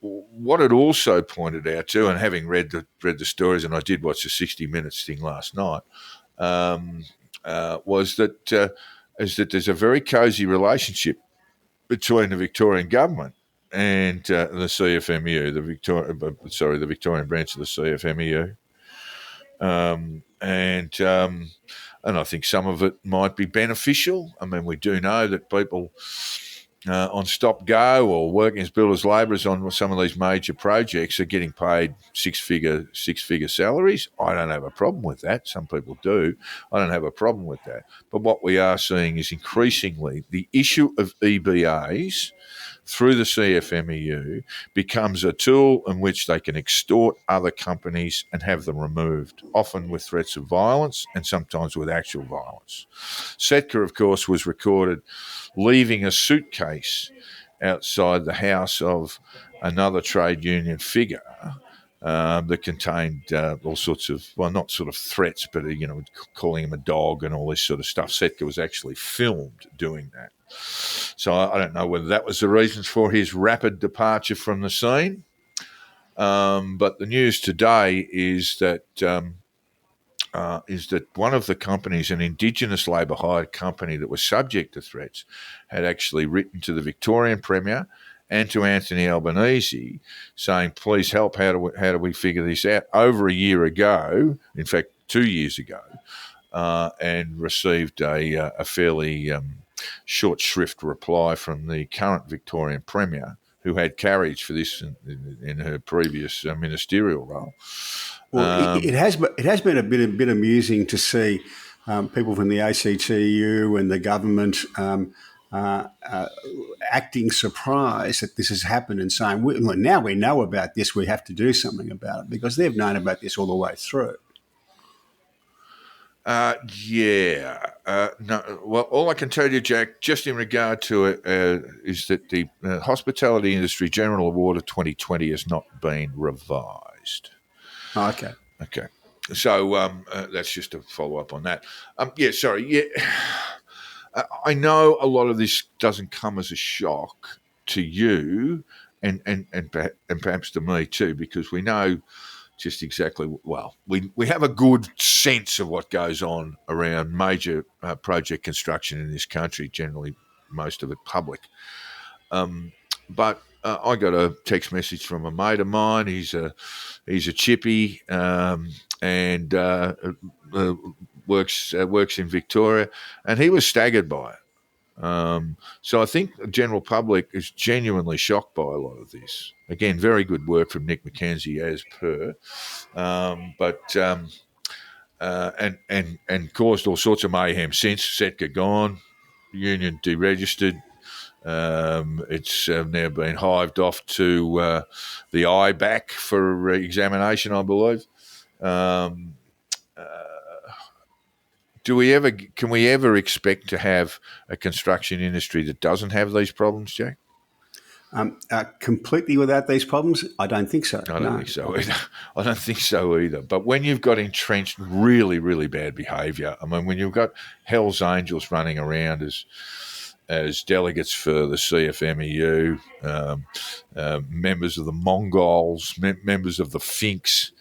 What it also pointed out to, and having read the stories, and I did watch the 60 Minutes thing last night, was that there's a very cosy relationship between the Victorian government and the CFMEU, the Victorian branch of the CFMEU, and I think some of it might be beneficial. I mean, we do know that people on stop-go or working as builders labourers on some of these major projects are getting paid six-figure salaries. I don't have a problem with that. Some people do. I don't have a problem with that. But what we are seeing is increasingly the issue of EBAs through the CFMEU becomes a tool in which they can extort other companies and have them removed, often with threats of violence and sometimes with actual violence. Setka, of course, was recorded leaving a suitcase outside the house of another trade union figure that contained all sorts of, well, not sort of threats, but, calling him a dog and all this sort of stuff. Setka was actually filmed doing that. So I don't know whether that was the reasons for his rapid departure from the scene. But the news today is that one of the companies, an Indigenous labour hired company that was subject to threats, had actually written to the Victorian Premier and to Anthony Albanese saying, please help, how do we figure this out? Over a year ago, in fact 2 years ago, and received a fairly short shrift reply from the current Victorian Premier, who had carriage for this in her previous ministerial role. Well, it has been a bit amusing to see people from the ACTU and the government acting surprised that this has happened and saying, now we know about this, we have to do something about it, because they've known about this all the way through. No. Well, all I can tell you, Jack, just in regard to it, is that the Hospitality Industry General Award of 2020 has not been revised. Oh, okay. Okay. So that's just a follow-up on that. I know a lot of this doesn't come as a shock to you and perhaps to me too, because we know just exactly, we have a good sense of what goes on around major project construction in this country, generally most of it public. But I got a text message from a mate of mine. He's a chippy and works in Victoria, and he was staggered by it. So I think the general public is genuinely shocked by a lot of this. Again, very good work from Nick McKenzie as per, and caused all sorts of mayhem since. Setka gone, union deregistered. It's now been hived off to the IBAC for examination, I believe. Can we ever expect to have a construction industry that doesn't have these problems, Jack? Completely without these problems? I don't think so. I don't think so either. But when you've got entrenched really, really bad behaviour, I mean, when you've got Hell's Angels running around as delegates for the CFMEU, members of the Mongols, members of the Finks,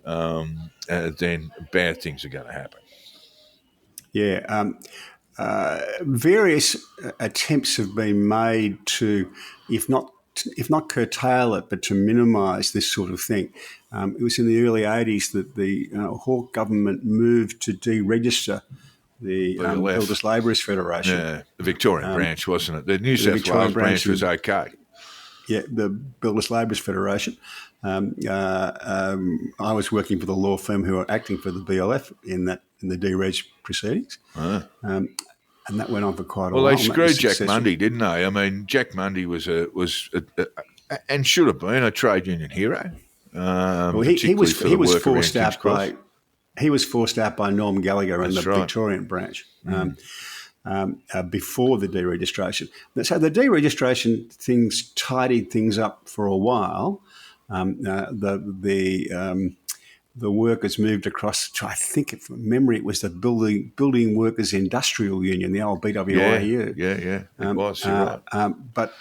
then bad things are going to happen. Yeah. Various attempts have been made to, if not curtail it, but to minimise this sort of thing. It was in the early 80s that the Hawke government moved to deregister the Builders Labourers Federation. Yeah, the Victorian branch, wasn't it? The New South Wales branch was okay. Yeah, the Builders Labourers Federation. I was working for the law firm who were acting for the BLF in the dereg proceedings. And that went on for quite a while. Well, they screwed Jack Mundy, didn't they? I mean, Jack Mundy was and should have been a trade union hero. He was forced out by Norm Gallagher and the Victorian branch before the deregistration. So the deregistration things tidied things up for a while. The workers moved across to, I think, from memory, it was the Building Workers Industrial Union, the old BWIU. Yeah, it was. You're right. But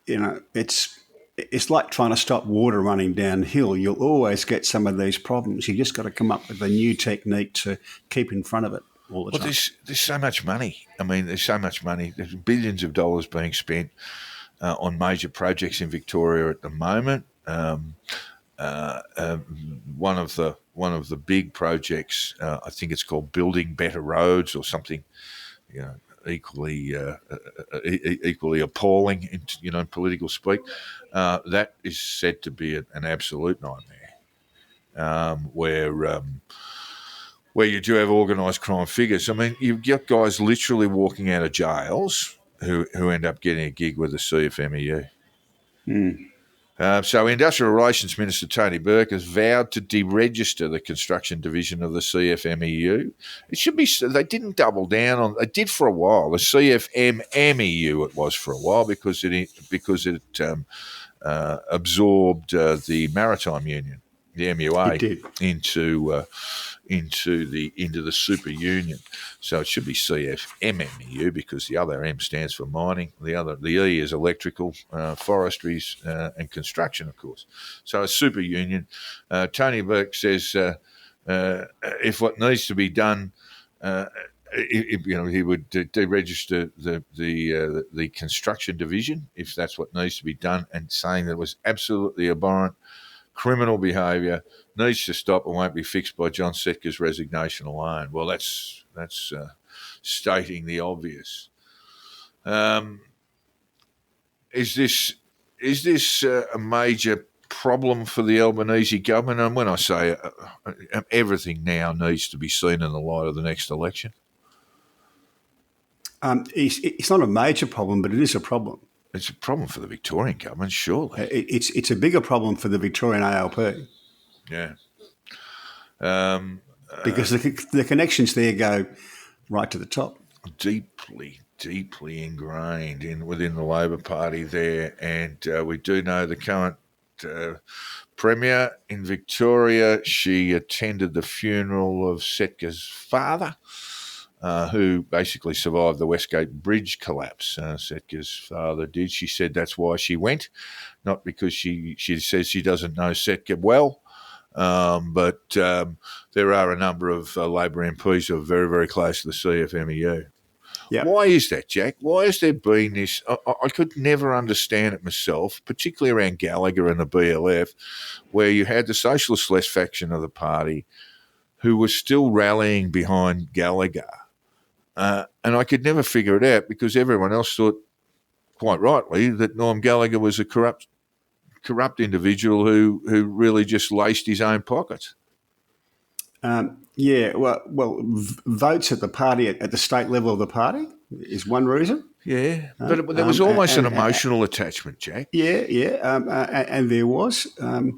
it's like trying to stop water running downhill. You'll always get some of these problems. You just got to come up with a new technique to keep in front of it all the time. There's so much money. I mean, there's so much money. There's billions of dollars being spent on major projects in Victoria at the moment. one of the big projects. I think it's called Building Better Roads or something. Equally appalling in political speak. That is said to be an absolute nightmare, where you do have organised crime figures. I mean, you've got guys literally walking out of jails who end up getting a gig with the CFMEU. So Industrial Relations Minister Tony Burke has vowed to deregister the construction division of the CFMEU. It should be, they didn't double down on, they did for a while, the CFMEU it was for a while because it absorbed the Maritime Union, the MUA, into the super union. So it should be CFMEU because the other M stands for mining, the E is electrical, forestries, and construction, of course. So a super union. Tony Burke says if what needs to be done, he would deregister the construction division if that's what needs to be done, and saying that it was absolutely abhorrent. Criminal behaviour needs to stop and won't be fixed by John Setker's resignation alone. Well, that's stating the obvious. Is this a major problem for the Albanese government? And when I say everything now needs to be seen in the light of the next election. It's not a major problem, but it is a problem. It's a problem for the Victorian government, surely. It's a bigger problem for the Victorian ALP. Yeah. Because the connections there go right to the top. Deeply ingrained within the Labor Party there. And we do know the current Premier in Victoria. She attended the funeral of Setker's father, who basically survived the Westgate Bridge collapse. Setker's father did. She said that's why she went, not because she says she doesn't know Setker well, but there are a number of Labor MPs who are very, very close to the CFMEU. Yep. Why is that, Jack? Why has there been this? I could never understand it myself, particularly around Gallagher and the BLF, where you had the Socialist Left faction of the party who was still rallying behind Gallagher. And I could never figure it out because everyone else thought, quite rightly, that Norm Gallagher was a corrupt individual who really just laced his own pockets. Votes at the party, at the state level of the party is one reason. Yeah, but there was almost an emotional attachment, Jack. And there was. I've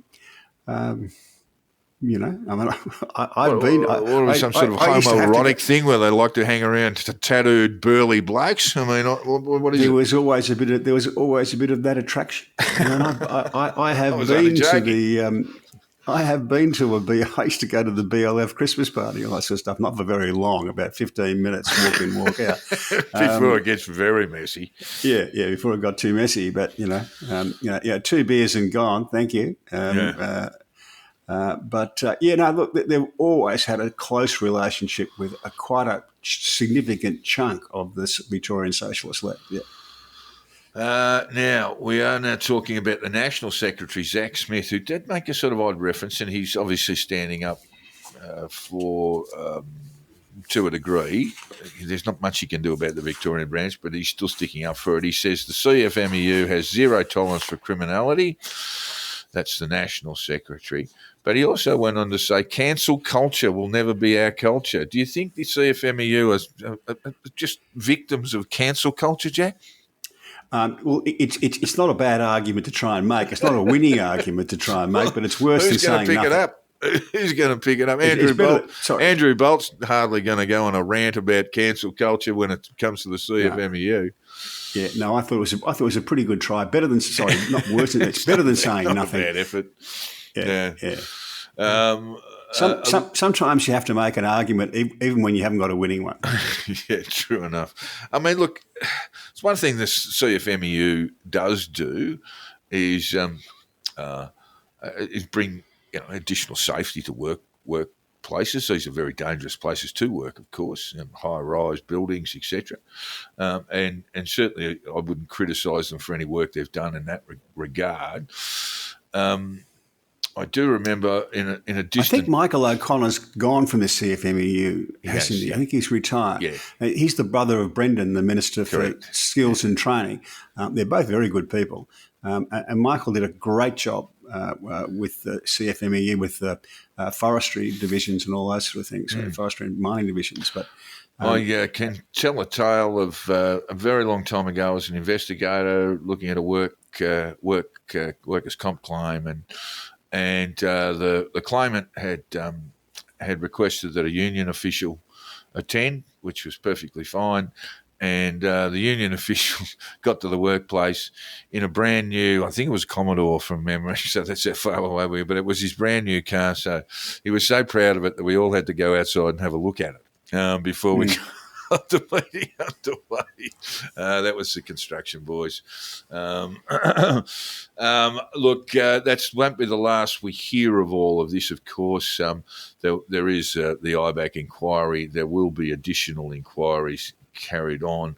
been. Or some sort of homoerotic thing where they like to hang around tattooed burly blokes. I mean, what is it? There was always a bit of that attraction. I have been to I used to go to the BLF Christmas party, all that sort of stuff. Not for very long, about 15 minutes, walk in, walk out. Before it gets very messy. Yeah, before it got too messy. But 2 beers and gone. Thank you. Look, they've always had a close relationship with quite a significant chunk of this Victorian Socialist left. Yeah. Now, we are now talking about the National Secretary, Zack Smith, who did make a sort of odd reference, and he's obviously standing up to a degree. There's not much he can do about the Victorian branch, but he's still sticking up for it. He says the CFMEU has zero tolerance for criminality. That's the National Secretary. But he also went on to say cancel culture will never be our culture. Do you think the CFMEU is just victims of cancel culture, Jack? It's not a bad argument to try and make. It's not a winning argument to try and make, but it's worse than saying nothing. Who's going to pick it up? Andrew Bolt's hardly going to go on a rant about cancel culture when it comes to the CFMEU. Yeah, no, I thought it was a pretty good try. Better than not worse than it's better than saying not nothing. A bad effort. Yeah. Sometimes you have to make an argument even when you haven't got a winning one. Yeah, true enough. I mean, look, it's one thing this CFMEU does do is bring additional safety to workplaces. These are very dangerous places to work, of course, high-rise buildings, etc. And certainly I wouldn't criticise them for any work they've done in that regard. I do remember in a I distant. think Michael O'Connor's gone from the CFMEU, hasn't he? yeah. I think he's retired. Yeah. He's the brother of Brendan, the Minister Correct. for Skills and Training. They're both very good people. And Michael did a great job with the CFMEU, with the forestry divisions and all those sort of things, forestry and mining divisions. But I can tell a tale of a very long time ago as an investigator looking at a workers' comp claim, and the claimant had requested that a union official attend, which was perfectly fine. And the union official got to the workplace in a brand new, I think it was Commodore from memory, so that's how far away we were, but it was his brand new car. So he was so proud of it that we all had to go outside and have a look at it before we got the meeting underway. That was the construction boys. Look, that won't be the last we hear of all of this, of course. There is the IBAC inquiry. There will be additional inquiries carried on.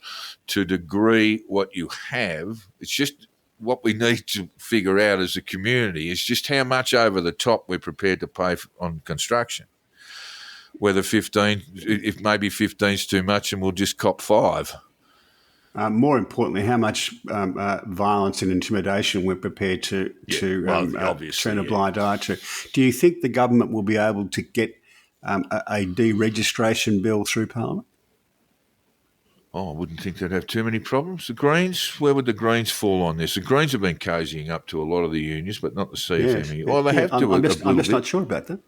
To degree what you have, it's just what we need to figure out as a community is just how much over the top we're prepared to pay on construction. Whether 15, if maybe 15 is too much and we'll just cop 5. more importantly, how much violence and intimidation we're prepared to turn a blind eye to. Do you think the government will be able to get a deregistration bill through Parliament? Oh, I wouldn't think they'd have too many problems. The Greens, where would the Greens fall on this? The Greens have been cozying up to a lot of the unions, but not the CFMEU. Yes. Oh, they have to. I'm just not sure about that.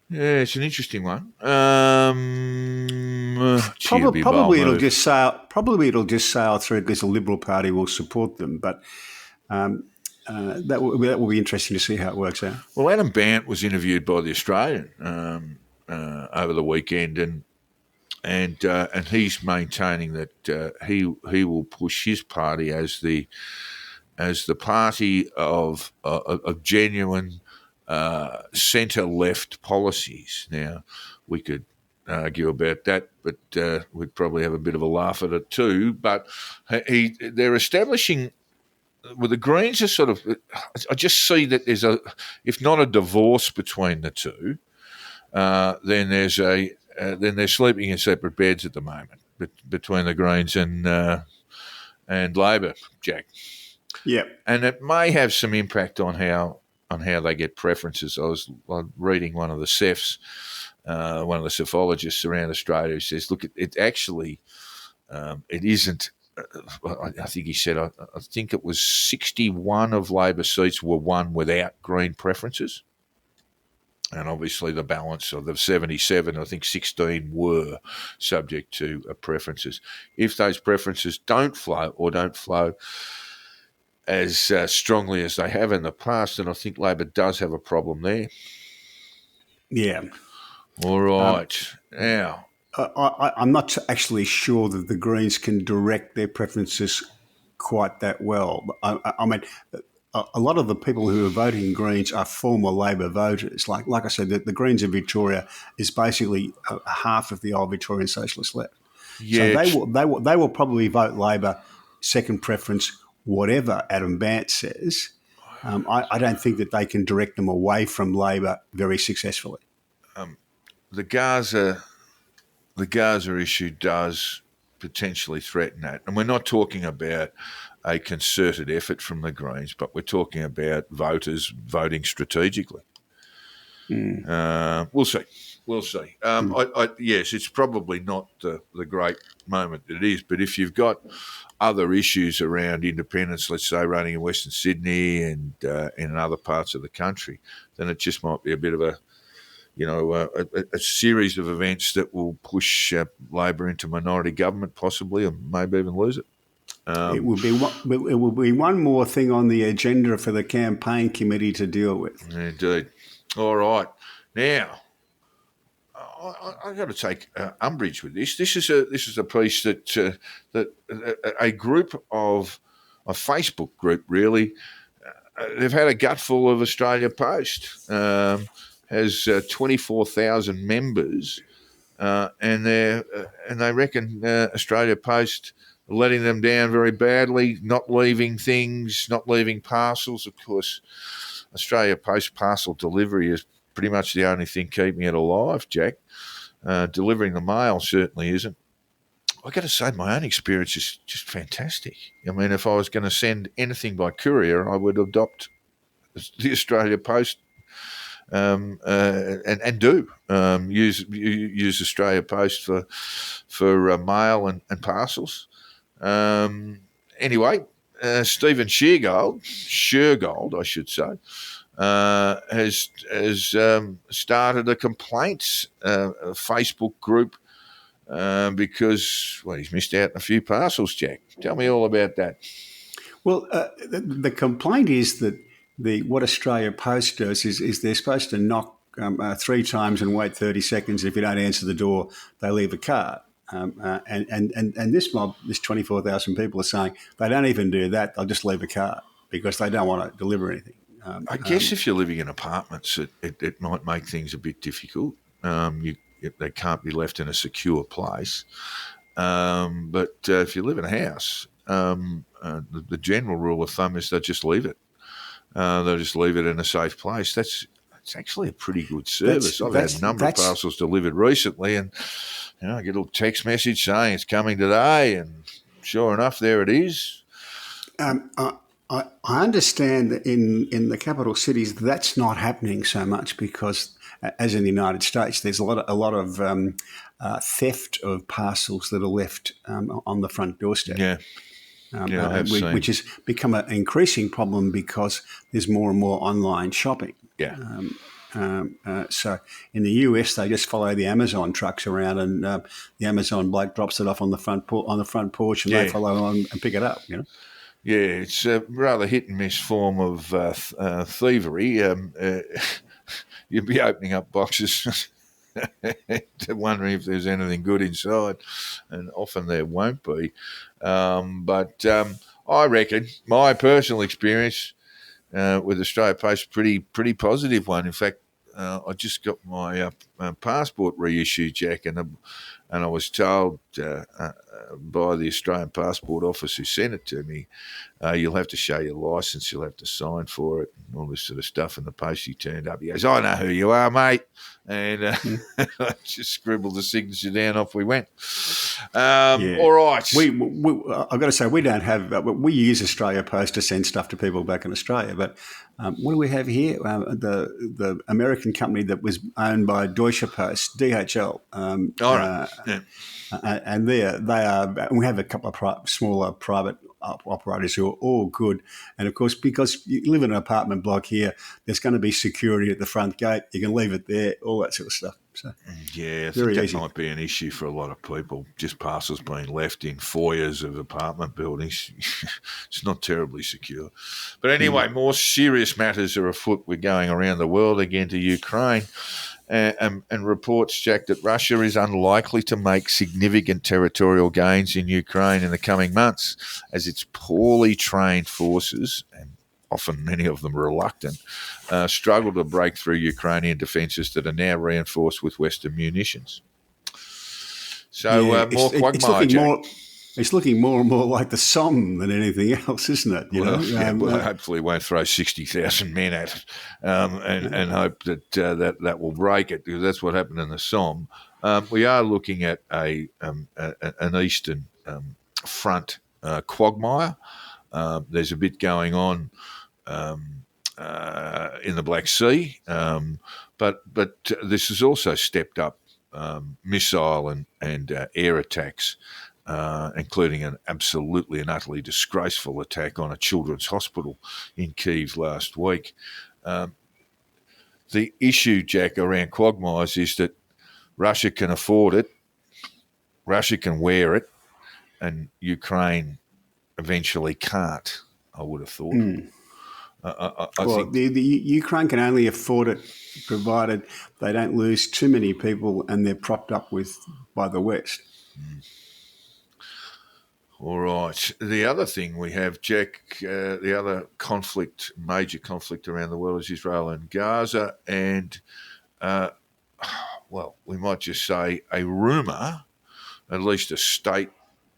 Yeah, it's an interesting one. Probably it'll just sail. Probably it'll just sail through because the Liberal Party will support them. But that will be interesting to see how it works out. Well, Adam Bant was interviewed by the Australian over the weekend, and he's maintaining that he will push his party as the party of genuine centre-left policies. Now, we could argue about that, but we'd probably have a bit of a laugh at it too. But they're establishing. Well, the Greens are sort of. I just see that there's if not a divorce between the two, then there's then they're sleeping in separate beds at the moment between the Greens and Labor, Jack. Yeah, and it may have some impact on how they get preferences. I was reading one of the CEFs, one of the psephologists around Australia, who says, look, it actually, it isn't, I think he said, I think it was 61 of Labor seats were won without Green preferences. And obviously the balance of the 77, I think 16 were subject to preferences. If those preferences don't flow as strongly as they have in the past, and I think Labor does have a problem there. Yeah. All right. Now, I'm not actually sure that the Greens can direct their preferences quite that well. I mean, a lot of the people who are voting Greens are former Labor voters. Like I said, the Greens in Victoria is basically half of the old Victorian Socialist left. Yeah, so they will probably vote Labor second preference, whatever Adam Bant says. I don't think that they can direct them away from Labor very successfully. The Gaza issue does potentially threaten that. And we're not talking about a concerted effort from the Greens, but we're talking about voters voting strategically. We'll see. Yes, it's probably not the great moment it is, but if you've got other issues around independence, let's say running in Western Sydney and in other parts of the country, then it just might be a bit of a series of events that will push Labor into minority government, possibly, or maybe even lose it. It will be one more thing on the agenda for the campaign committee to deal with. Indeed. All right. Now, I've got to take umbrage with this. This is a piece that a group of a Facebook group really. They've had a gutful of Australia Post. Has 24,000 members, and they reckon Australia Post are letting them down very badly, not leaving things, not leaving parcels. Of course, Australia Post parcel delivery is pretty much the only thing keeping it alive, Jack. Delivering the mail certainly isn't. I got to say, my own experience is just fantastic. I mean, if I was going to send anything by courier, I would adopt the Australia Post and do use Australia Post for mail and parcels. Anyway, Stephen Shergold, I should say, has started a complaints Facebook group because he's missed out on a few parcels. Jack, tell me all about that. Well, the complaint is that what Australia Post does is they're supposed to knock 3 times and wait 30 seconds. If you don't answer the door, they leave a card. And this mob, this 24,000 people are saying they don't even do that. They'll just leave a card because they don't want to deliver anything. I guess if you're living in apartments, it might make things a bit difficult. They can't be left in a secure place. But if you live in a house, the general rule of thumb is they'll just leave it. They'll just leave it in a safe place. It's actually a pretty good service. I've had a number of parcels delivered recently, and I get a little text message saying it's coming today, and sure enough, there it is. I understand that in the capital cities that's not happening so much because, as in the United States, there's a lot of theft of parcels that are left on the front doorstep. Yeah. I have seen. Which has become an increasing problem because there's more and more online shopping. Yeah. So in the US, they just follow the Amazon trucks around, and the Amazon bloke drops it off on the front porch, and they follow on and pick it up. Yeah, it's a rather hit and miss form of thievery. You'd be opening up boxes, wondering if there's anything good inside, and often there won't be. But I reckon my personal experience with Australia Post pretty positive one. In fact, I just got my passport reissued, Jack, and I was told by the Australian Passport Office who sent it to me, you'll have to show your licence, you'll have to sign for it, and all this sort of stuff. And the postie turned up. He goes, I know who you are, mate. And I just scribbled the signature down, off we went. All right. I've got to say, we don't have, we use Australia Post to send stuff to people back in Australia, but what do we have here? The American company that was owned by Deutsche Post, DHL. All right. Yeah. And they are. We have a couple of smaller private operators who are all good. And of course, because you live in an apartment block here, there's going to be security at the front gate. You can leave it there, all that sort of stuff. So yeah, I think that might be an issue for a lot of people. Just parcels being left in foyers of apartment buildings. It's not terribly secure. But anyway, more serious matters are afoot. We're going around the world again to Ukraine. And reports, Jack, that Russia is unlikely to make significant territorial gains in Ukraine in the coming months as its poorly trained forces, and often many of them reluctant, struggle to break through Ukrainian defences that are now reinforced with Western munitions. So more quagmire, Jack. It's looking more and more like the Somme than anything else, isn't it? Hopefully won't throw 60,000 men at it and hope that will break it, because that's what happened in the Somme. We are looking at an eastern front quagmire. There's a bit going on in the Black Sea, but this has also stepped up missile and air attacks, including an absolutely and utterly disgraceful attack on a children's hospital in Kyiv last week. The issue, Jack, around quagmires is that Russia can afford it, Russia can wear it, and Ukraine eventually can't, I would have thought. I think the Ukraine can only afford it provided they don't lose too many people and they're propped up by the West. All right. The other thing we have, Jack, the other major conflict around the world is Israel and Gaza. And, we might just say a rumour, at least a state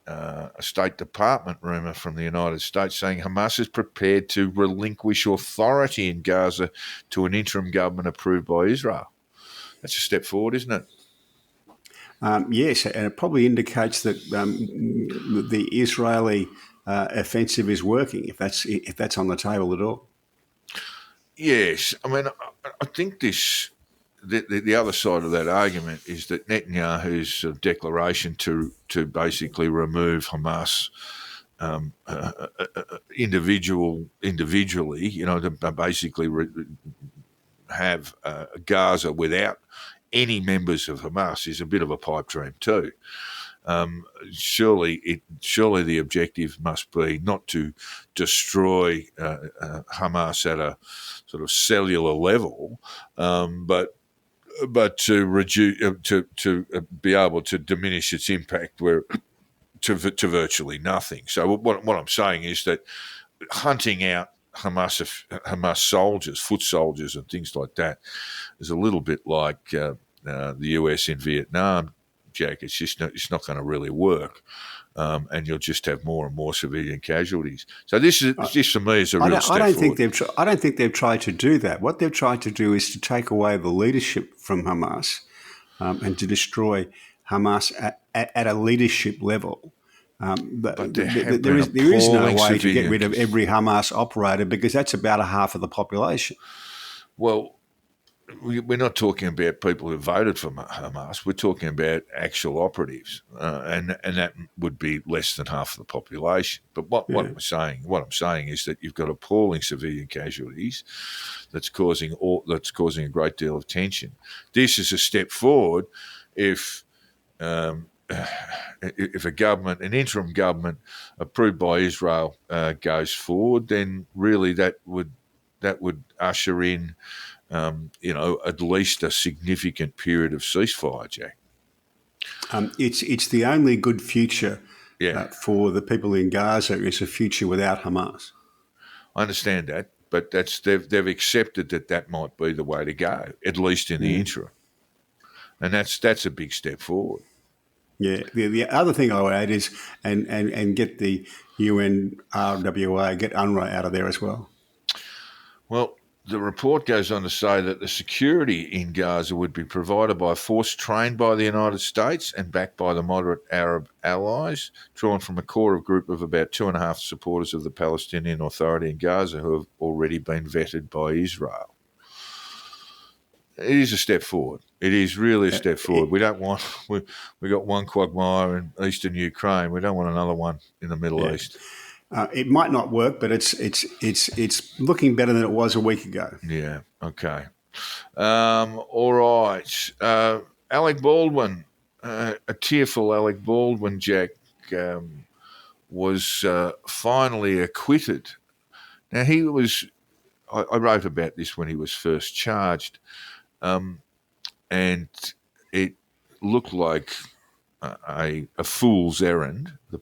a State Department rumour from the United States saying Hamas is prepared to relinquish authority in Gaza to an interim government approved by Israel. That's a step forward, isn't it? Yes, and it probably indicates that the Israeli offensive is working, if that's on the table at all. Yes, I mean, I think the other side of that argument is that Netanyahu's declaration to basically remove Hamas individually, to basically have Gaza without any members of Hamas is a bit of a pipe dream too. Surely the objective must be not to destroy Hamas at a sort of cellular level, but to reduce to be able to diminish its impact to virtually nothing. So what I'm saying is that hunting out Hamas soldiers, foot soldiers, and things like that is a little bit like the US in Vietnam, Jack. It's not going to really work, and you'll just have more and more civilian casualties. So this for me is a real step forward. I don't think they've tried to do that. What they've tried to do is to take away the leadership from Hamas and to destroy Hamas at a leadership level. But there is no way to get rid of every Hamas operator because that's about a half of the population. Well, we're not talking about people who voted for Hamas. We're talking about actual operatives, and that would be less than half of the population. But what I'm saying is that you've got appalling civilian casualties that's causing a great deal of tension. This is a step forward if an interim government approved by Israel goes forward, then really that would usher in at least a significant period of ceasefire, Jack. It's the only good future for the people in Gaza is a future without Hamas. I understand that, but they've accepted that might be the way to go, at least in the interim, and that's a big step forward. Yeah. The other thing I would add is and get the UNRWA, get UNRWA out of there as well. Well, the report goes on to say that the security in Gaza would be provided by a force trained by the United States and backed by the moderate Arab allies, drawn from a core group of about 2.5 supporters of the Palestinian Authority in Gaza who have already been vetted by Israel. It is a step forward. It is really a step forward. We got one quagmire in eastern Ukraine. We don't want another one in the Middle East. It might not work, but it's looking better than it was a week ago. Yeah. Okay. All right. Alec Baldwin, a tearful Alec Baldwin, Jack, was finally acquitted. Now he was. I wrote about this when he was first charged, and it looked like a fool's errand. The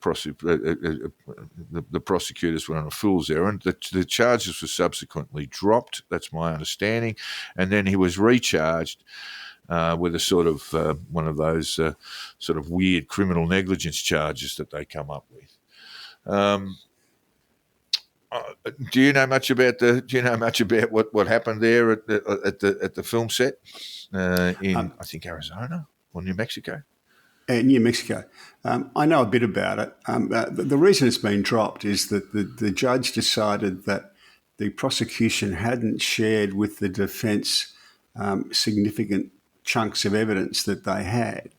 prosecutors were on a fool's errand. The charges were subsequently dropped. That's my understanding, and then he was recharged with a sort of one of those sort of weird criminal negligence charges that they come up with. Do you know much about what happened there at the film set in I think Arizona or New Mexico? New Mexico. I know a bit about it. The reason it's been dropped is that the judge decided that the prosecution hadn't shared with the defence significant chunks of evidence that they had.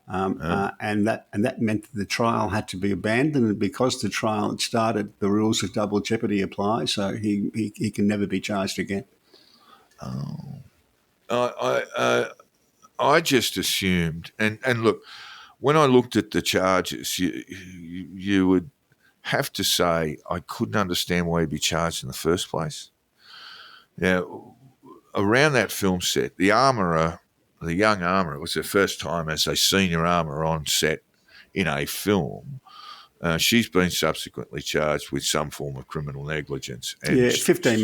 And that meant that the trial had to be abandoned, and because the trial had started, the rules of double jeopardy apply, so he can never be charged again. I just assumed, and look, when I looked at the charges, you would have to say I couldn't understand why he'd be charged in the first place. Now, around that film set, the armourer, the young armourer, it was her first time as a senior armourer on set in a film. She's been subsequently charged with some form of criminal negligence. And 15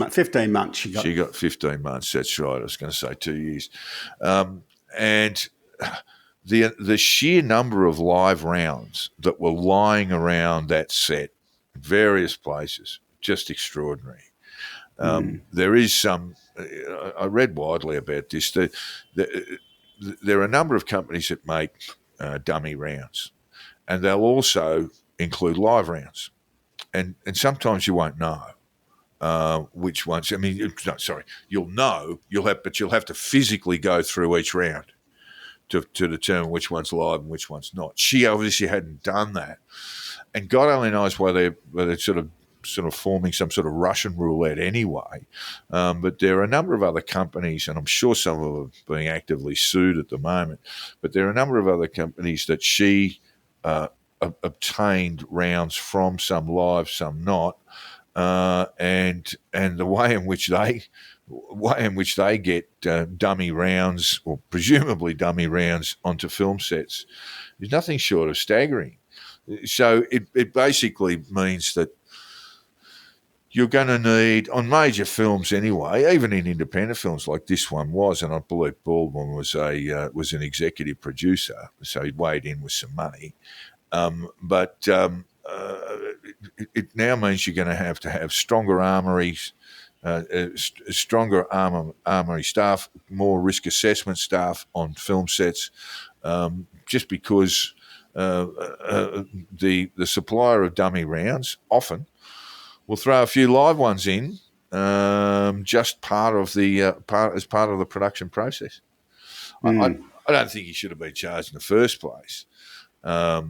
months she got. She got 15 months, that's right. I was going to say 2 years. And the sheer number of live rounds that were lying around that set, various places, just extraordinary. There is some. I read widely about this. There are a number of companies that make dummy rounds, and they'll also include live rounds, and sometimes you won't know which ones. I mean, no, sorry, you'll know. But you'll have to physically go through each round to determine which one's live and which one's not. She obviously hadn't done that, and God only knows why they're sort of forming some sort of Russian roulette anyway. But there are a number of other companies, and I'm sure some of them are being actively sued at the moment, but there are a number of other companies that she obtained rounds from, some live, some not, and the way in which they get dummy rounds, or presumably dummy rounds, onto film sets is nothing short of staggering. So it basically means that you're going to need, on major films anyway, even in independent films like this one was, and I believe Baldwin was an executive producer, so he weighed in with some money. But it now means you're going to have stronger armories, stronger armory staff, more risk assessment staff on film sets, just because the supplier of dummy rounds often will throw a few live ones in, just as part of the production process. I don't think he should have been charged in the first place. I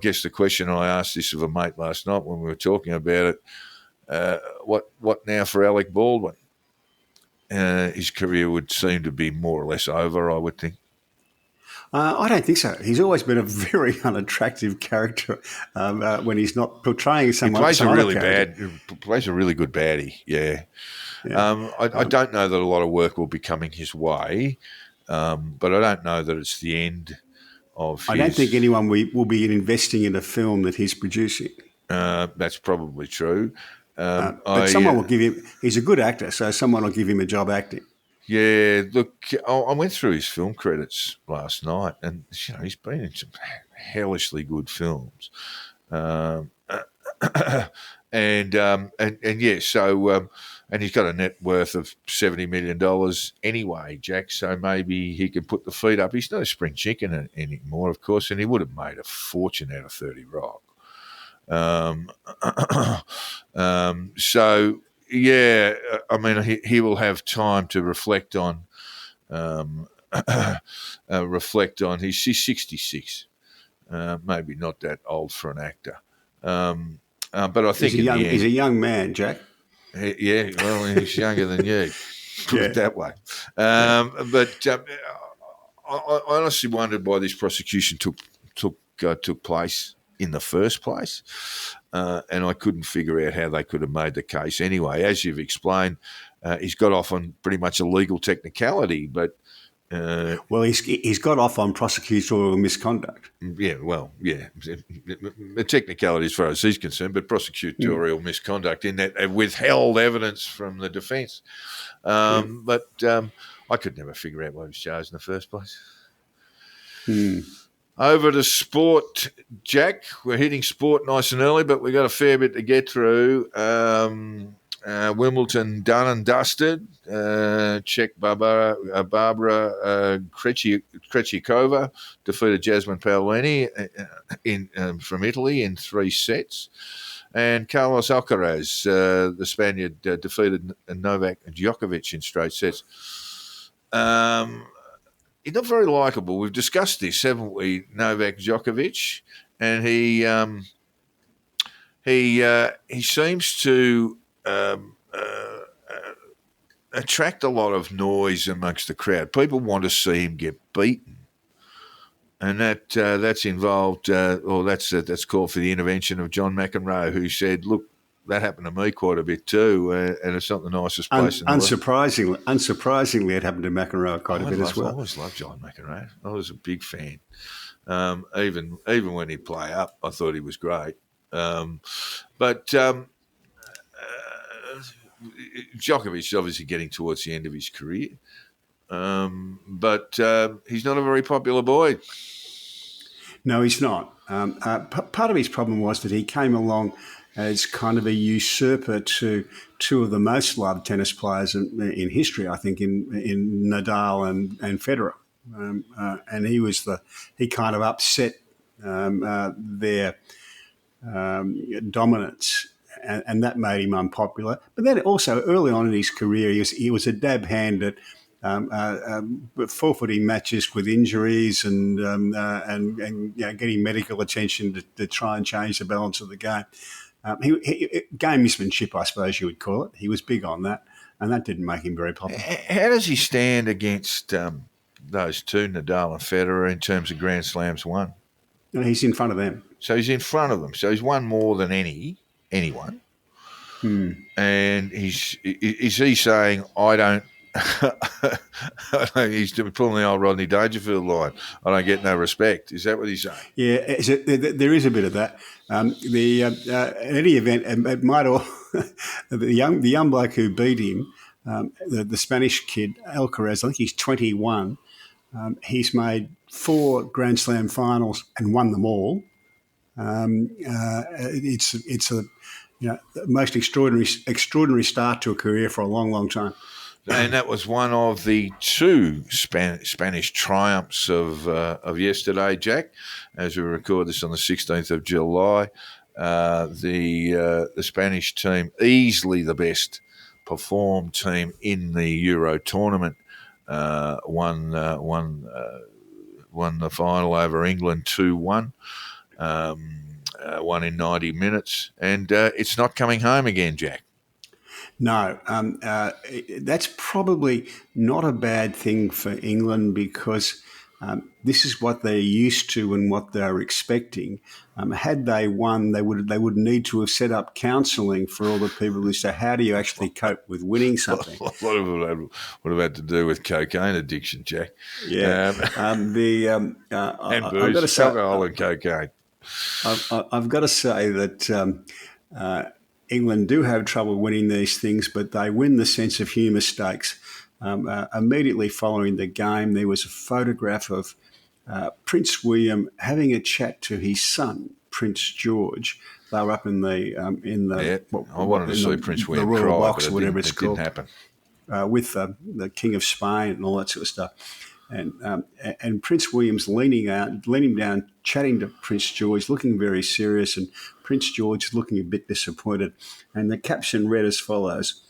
guess the question I asked this of a mate last night when we were talking about it, what now for Alec Baldwin? His career would seem to be more or less over, I would think. I don't think so. He's always been a very unattractive character when he's not portraying someone. He plays plays a really good baddie. Yeah. I don't know that a lot of work will be coming his way, but I don't know that it's the end of. I don't think anyone will be investing in a film that he's producing. That's probably true. But someone will give him. He's a good actor, so someone will give him a job acting. Yeah, look, I went through his film credits last night, and he's been in some hellishly good films, and he's got a net worth of $70 million anyway, Jack. So maybe he can put the feet up. He's not a spring chicken anymore, of course, and he would have made a fortune out of 30 Rock. So. Yeah, I mean, he will have time to reflect on. He's 66, maybe not that old for an actor, but I think he's a young man, Jack. Yeah, well, he's younger than you. Put it that way. But I honestly wondered why this prosecution took place in the first place. And I couldn't figure out how they could have made the case. Anyway, as you've explained, he's got off on pretty much a legal technicality, but... he's got off on prosecutorial misconduct. Yeah, well, yeah. The technicality as far as he's concerned, but prosecutorial misconduct in that withheld evidence from the defence. But I could never figure out why he was charged in the first place. Over to sport, Jack. We're hitting sport nice and early, but we've got a fair bit to get through. Wimbledon done and dusted. Czech Barbara Krejcikova defeated Jasmine Paolini from Italy in 3 sets. And Carlos Alcaraz, the Spaniard, defeated Novak Djokovic in straight sets. He's not very likeable. We've discussed this, haven't we, Novak Djokovic? And he seems to attract a lot of noise amongst the crowd. People want to see him get beaten, and that's involved, that's called for the intervention of John McEnroe, who said, "Look, that happened to me quite a bit too, and it's not the nicest place in the world." Unsurprisingly, it happened to McEnroe quite a bit as well. I always loved John McEnroe. I was a big fan. Even when he'd play up, I thought he was great. But Djokovic is obviously getting towards the end of his career. but he's not a very popular boy. No, he's not. Part of his problem was that he came along as kind of a usurper to two of the most loved tennis players in history, I think, in Nadal and Federer. And he kind of upset their dominance, and that made him unpopular. But then also early on in his career, he was a dab hand at forfeiting matches with injuries and getting medical attention to try and change the balance of the game. Gamesmanship, I suppose you would call it. He was big on that, and that didn't make him very popular. How does he stand against those two, Nadal and Federer, in terms of Grand Slams won? He's in front of them. So he's in front of them. So he's won more than anyone. And is he saying, I don't, he's pulling the old Rodney Dangerfield line, I don't get no respect. Is that what he's saying? Yeah, there is a bit of that. In any event, it might all the young bloke who beat him, the Spanish kid Alcaraz, I think he's 21. He's made 4 Grand Slam finals and won them all. It's the most extraordinary start to a career for a long, long time. And that was one of the 2 Spanish triumphs of yesterday, Jack. As we record this on the 16th of July, the Spanish team, easily the best performed team in the Euro tournament, won the final over England 2-1. Won in 90 minutes, and it's not coming home again, Jack. No, that's probably not a bad thing for England because this is what they're used to and what they're expecting. Had they won, they would need to have set up counselling for all the people who say, how do you actually cope with winning something? A lot of it would have had to do with cocaine addiction, Jack. Yeah. And booze, alcohol and cocaine. I've got to say that England do have trouble winning these things, but they win the sense of humour stakes. Immediately following the game, there was a photograph of Prince William having a chat to his son, Prince George. They were up in the I wanted to see Prince William the Royal cry, Box, but or whatever it's called, didn't happen. with the King of Spain and all that sort of stuff. And Prince William's leaning down, chatting to Prince George, looking very serious, and Prince George looking a bit disappointed. And the caption read as follows: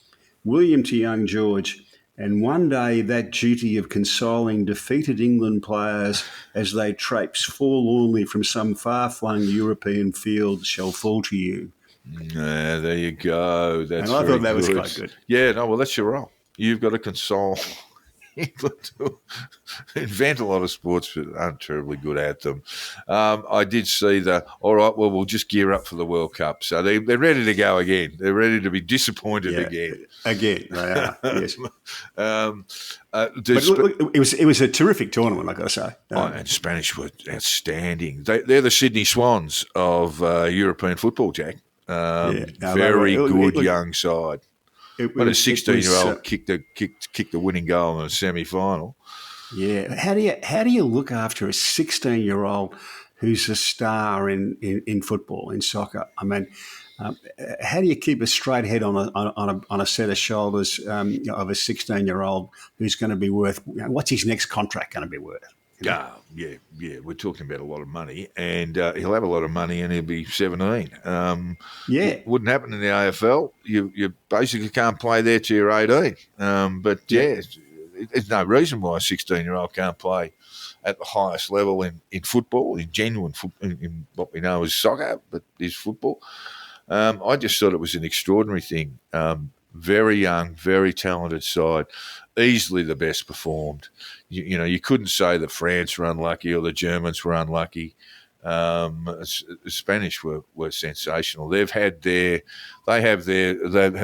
William to young George, and one day that duty of consoling defeated England players as they traipse forlornly from some far-flung European field shall fall to you. Yeah, there you go. That's and I thought that good. was quite good. Yeah, no, well, that's your role. You've got to console England to invent a lot of sports, but aren't terribly good at them. I did see all right, well, we'll just gear up for the World Cup. So they're ready to go again. They're ready to be disappointed again. Again, they are, yes. But look, it was a terrific tournament, I've got to say. And Spanish were outstanding. They're the Sydney Swans of European football, Jack. Very good young side. When a 16-year-old kicked the winning goal in a semi-final. Yeah, how do you look after a 16-year-old who's a star in football, in soccer? I mean, how do you keep a straight head on a set of shoulders of a 16-year-old who's going to be worth? What's his next contract going to be worth? Yeah. We're talking about a lot of money, and he'll have a lot of money, and he'll be 17. Wouldn't happen in the AFL. You basically can't play there till you're 18. There's no reason why a 16-year-old can't play at the highest level in football, in genuine football, in what we know as soccer, but is football. I just thought it was an extraordinary thing. Very young, very talented side, easily the best performed. You couldn't say that France were unlucky or the Germans were unlucky. The Spanish were sensational. They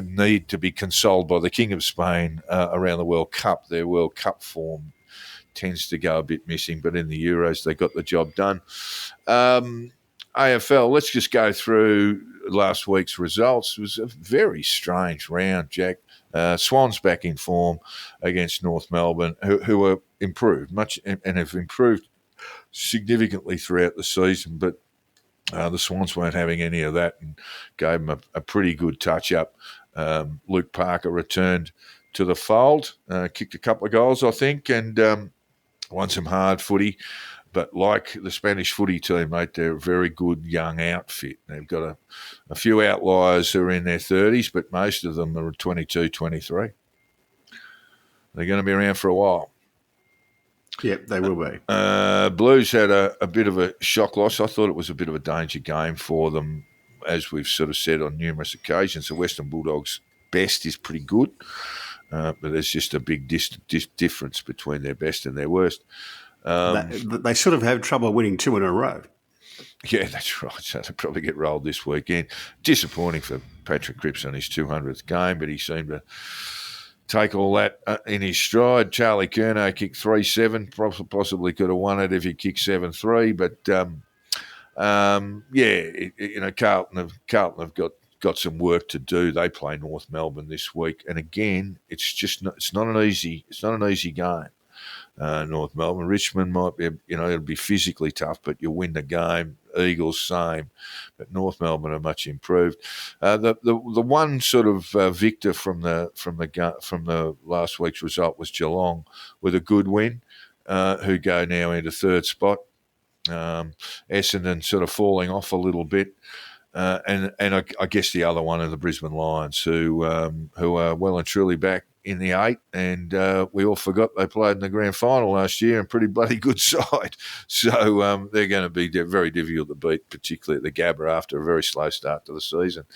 need to be consoled by the King of Spain around the World Cup. Their World Cup form tends to go a bit missing, but in the Euros they got the job done. AFL, let's just go through last week's results. It was a very strange round, Jack. Swans back in form against North Melbourne, who are improved much and have improved significantly throughout the season, but the Swans weren't having any of that and gave them a pretty good touch-up. Luke Parker returned to the fold, kicked a couple of goals, I think, and won some hard footy. But like the Spanish footy team, mate, they're a very good young outfit. They've got a few outliers who are in their 30s, but most of them are 22, 23. They're going to be around for a while. Yep, they will be. Blues had a bit of a shock loss. I thought it was a bit of a danger game for them, as we've sort of said on numerous occasions. The Western Bulldogs' best is pretty good, but there's just a big difference between their best and their worst. They sort of have trouble winning 2 in a row. Yeah, that's right. So they'll probably get rolled this weekend. Disappointing for Patrick Cripps on his 200th game, but he seemed to take all that in his stride. Charlie Curnow kicked 3-7, possibly could have won it if he kicked 7-3, but Carlton have got some work to do. They play North Melbourne this week, and again, it's not an easy game. North Melbourne, Richmond might be, it'll be physically tough, but you win the game. Eagles same, but North Melbourne are much improved. The one sort of victor from the last week's result was Geelong with a good win, who go now into third spot. Essendon sort of falling off a little bit. And I guess the other one are the Brisbane Lions, who are well and truly back in the 8, and we all forgot they played in the grand final last year, and pretty bloody good side. So they're going to be very difficult to beat, particularly at the Gabba after a very slow start to the season.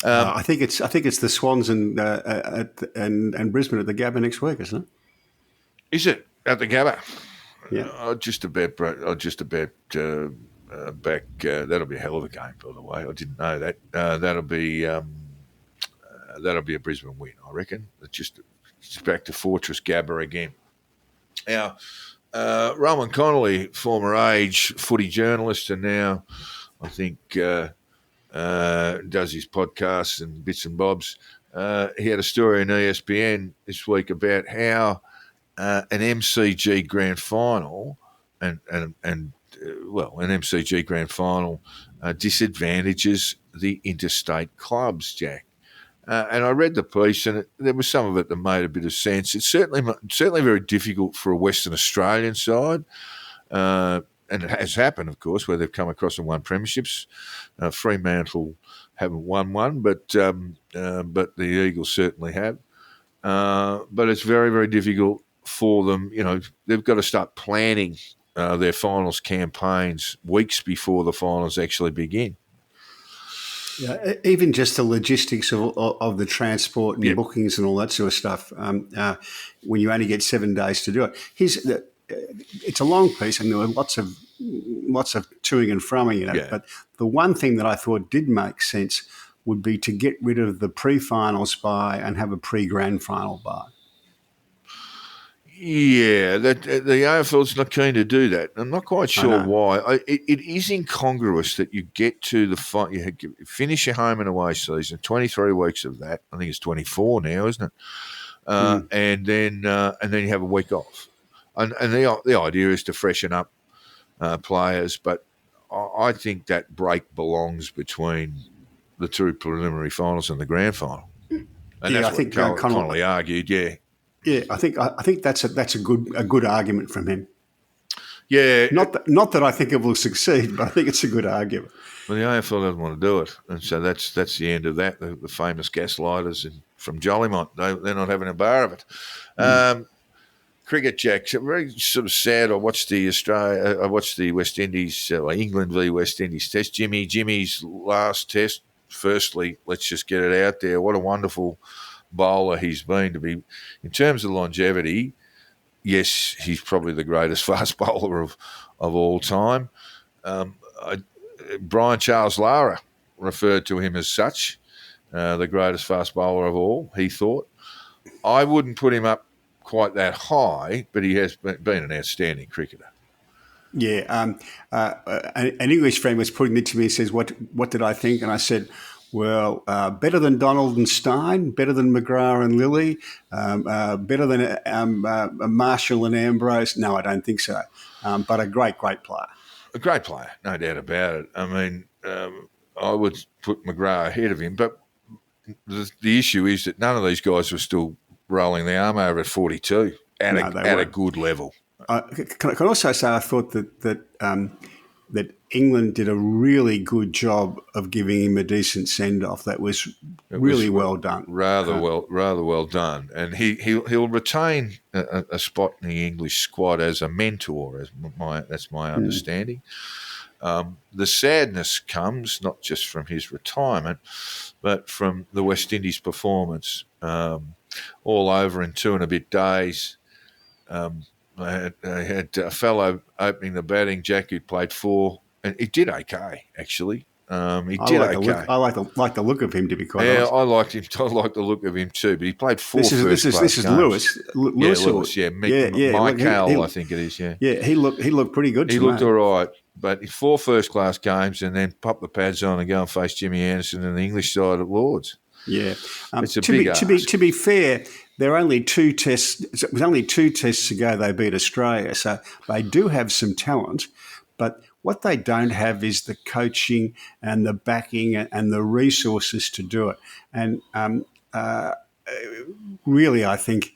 I think it's the Swans and Brisbane at the Gabba next week, isn't it? Is it at the Gabba? Yeah, just about back. That'll be a hell of a game, by the way. I didn't know that. That'll be a Brisbane win, I reckon. It's back to Fortress Gabba again. Now, Rowan Connolly, former Age footy journalist, and now I think does his podcasts and bits and bobs. He had a story in ESPN this week about how an MCG grand final an MCG grand final disadvantages the interstate clubs, Jack. And I read the piece, and there was some of it that made a bit of sense. It's certainly very difficult for a Western Australian side, and it has happened, of course, where they've come across and won premierships. Fremantle haven't won one, but the Eagles certainly have. But it's very, very difficult for them. They've got to start planning their finals campaigns weeks before the finals actually begin. Yeah, even just the logistics of the transport and bookings and all that sort of stuff. When you only get 7 days to do it, it's a long piece, and there were lots of toing and froing in it. Yeah. But the one thing that I thought did make sense would be to get rid of the pre-finals bye and have a pre-grand final bye. Yeah, the AFL's not keen to do that. I'm not quite sure why. It is incongruous that you get to you finish your home and away season, 23 weeks of that. I think it's 24 now, isn't it? And then you have a week off. And the idea is to freshen up players, but I think that break belongs between the two preliminary finals and the grand final. And that's what Connolly argued. Yeah. Yeah, I think that's a good argument from him. Yeah, not that I think it will succeed, but I think it's a good argument. Well, the AFL doesn't want to do it, and so that's the end of that. The famous gaslighters from Jollymont, they're not having a bar of it. Cricket, Jack, very sort of sad. I watched the West Indies, England v West Indies test. Jimmy's last test. Firstly, let's just get it out there. What a wonderful bowler he's been to be. In terms of longevity, yes, he's probably the greatest fast bowler of all time. Brian Charles Lara referred to him as such, the greatest fast bowler of all, he thought. I wouldn't put him up quite that high, but he has been an outstanding cricketer. Yeah, an English friend was putting it to me and says, "What did I think?" And I said, "Well, better than Donald and Stein, better than McGrath and Lilly, better than Marshall and Ambrose." No, I don't think so. But a great player. A great player, no doubt about it. I mean, I would put McGrath ahead of him, but the issue is that none of these guys were still rolling the arm over at 42 at a good level. Can I also say I thought that England did a really good job of giving him a decent send off. That was really well done. Rather well done, and he'll retain a spot in the English squad as a mentor. That's my understanding. The sadness comes not just from his retirement, but from the West Indies performance. All over in 2 and a bit days. They had a fellow opening the batting, Jack, who played 4, and he did okay, actually. He did okay. I like the look of him, to be quite honest. Yeah, I liked him. I like the look of him too. But he played 4 This is Lewis. Lewis. Michael, I think it is. Yeah. Yeah, he looked pretty good. He looked all right, but 4 first-class games, and then pop the pads on and go and face Jimmy Anderson and the English side at Lords. Yeah, it's a big ask. To be fair, there are only 2 tests. It was only 2 tests ago they beat Australia, so they do have some talent. But what they don't have is the coaching and the backing and the resources to do it. And really, I think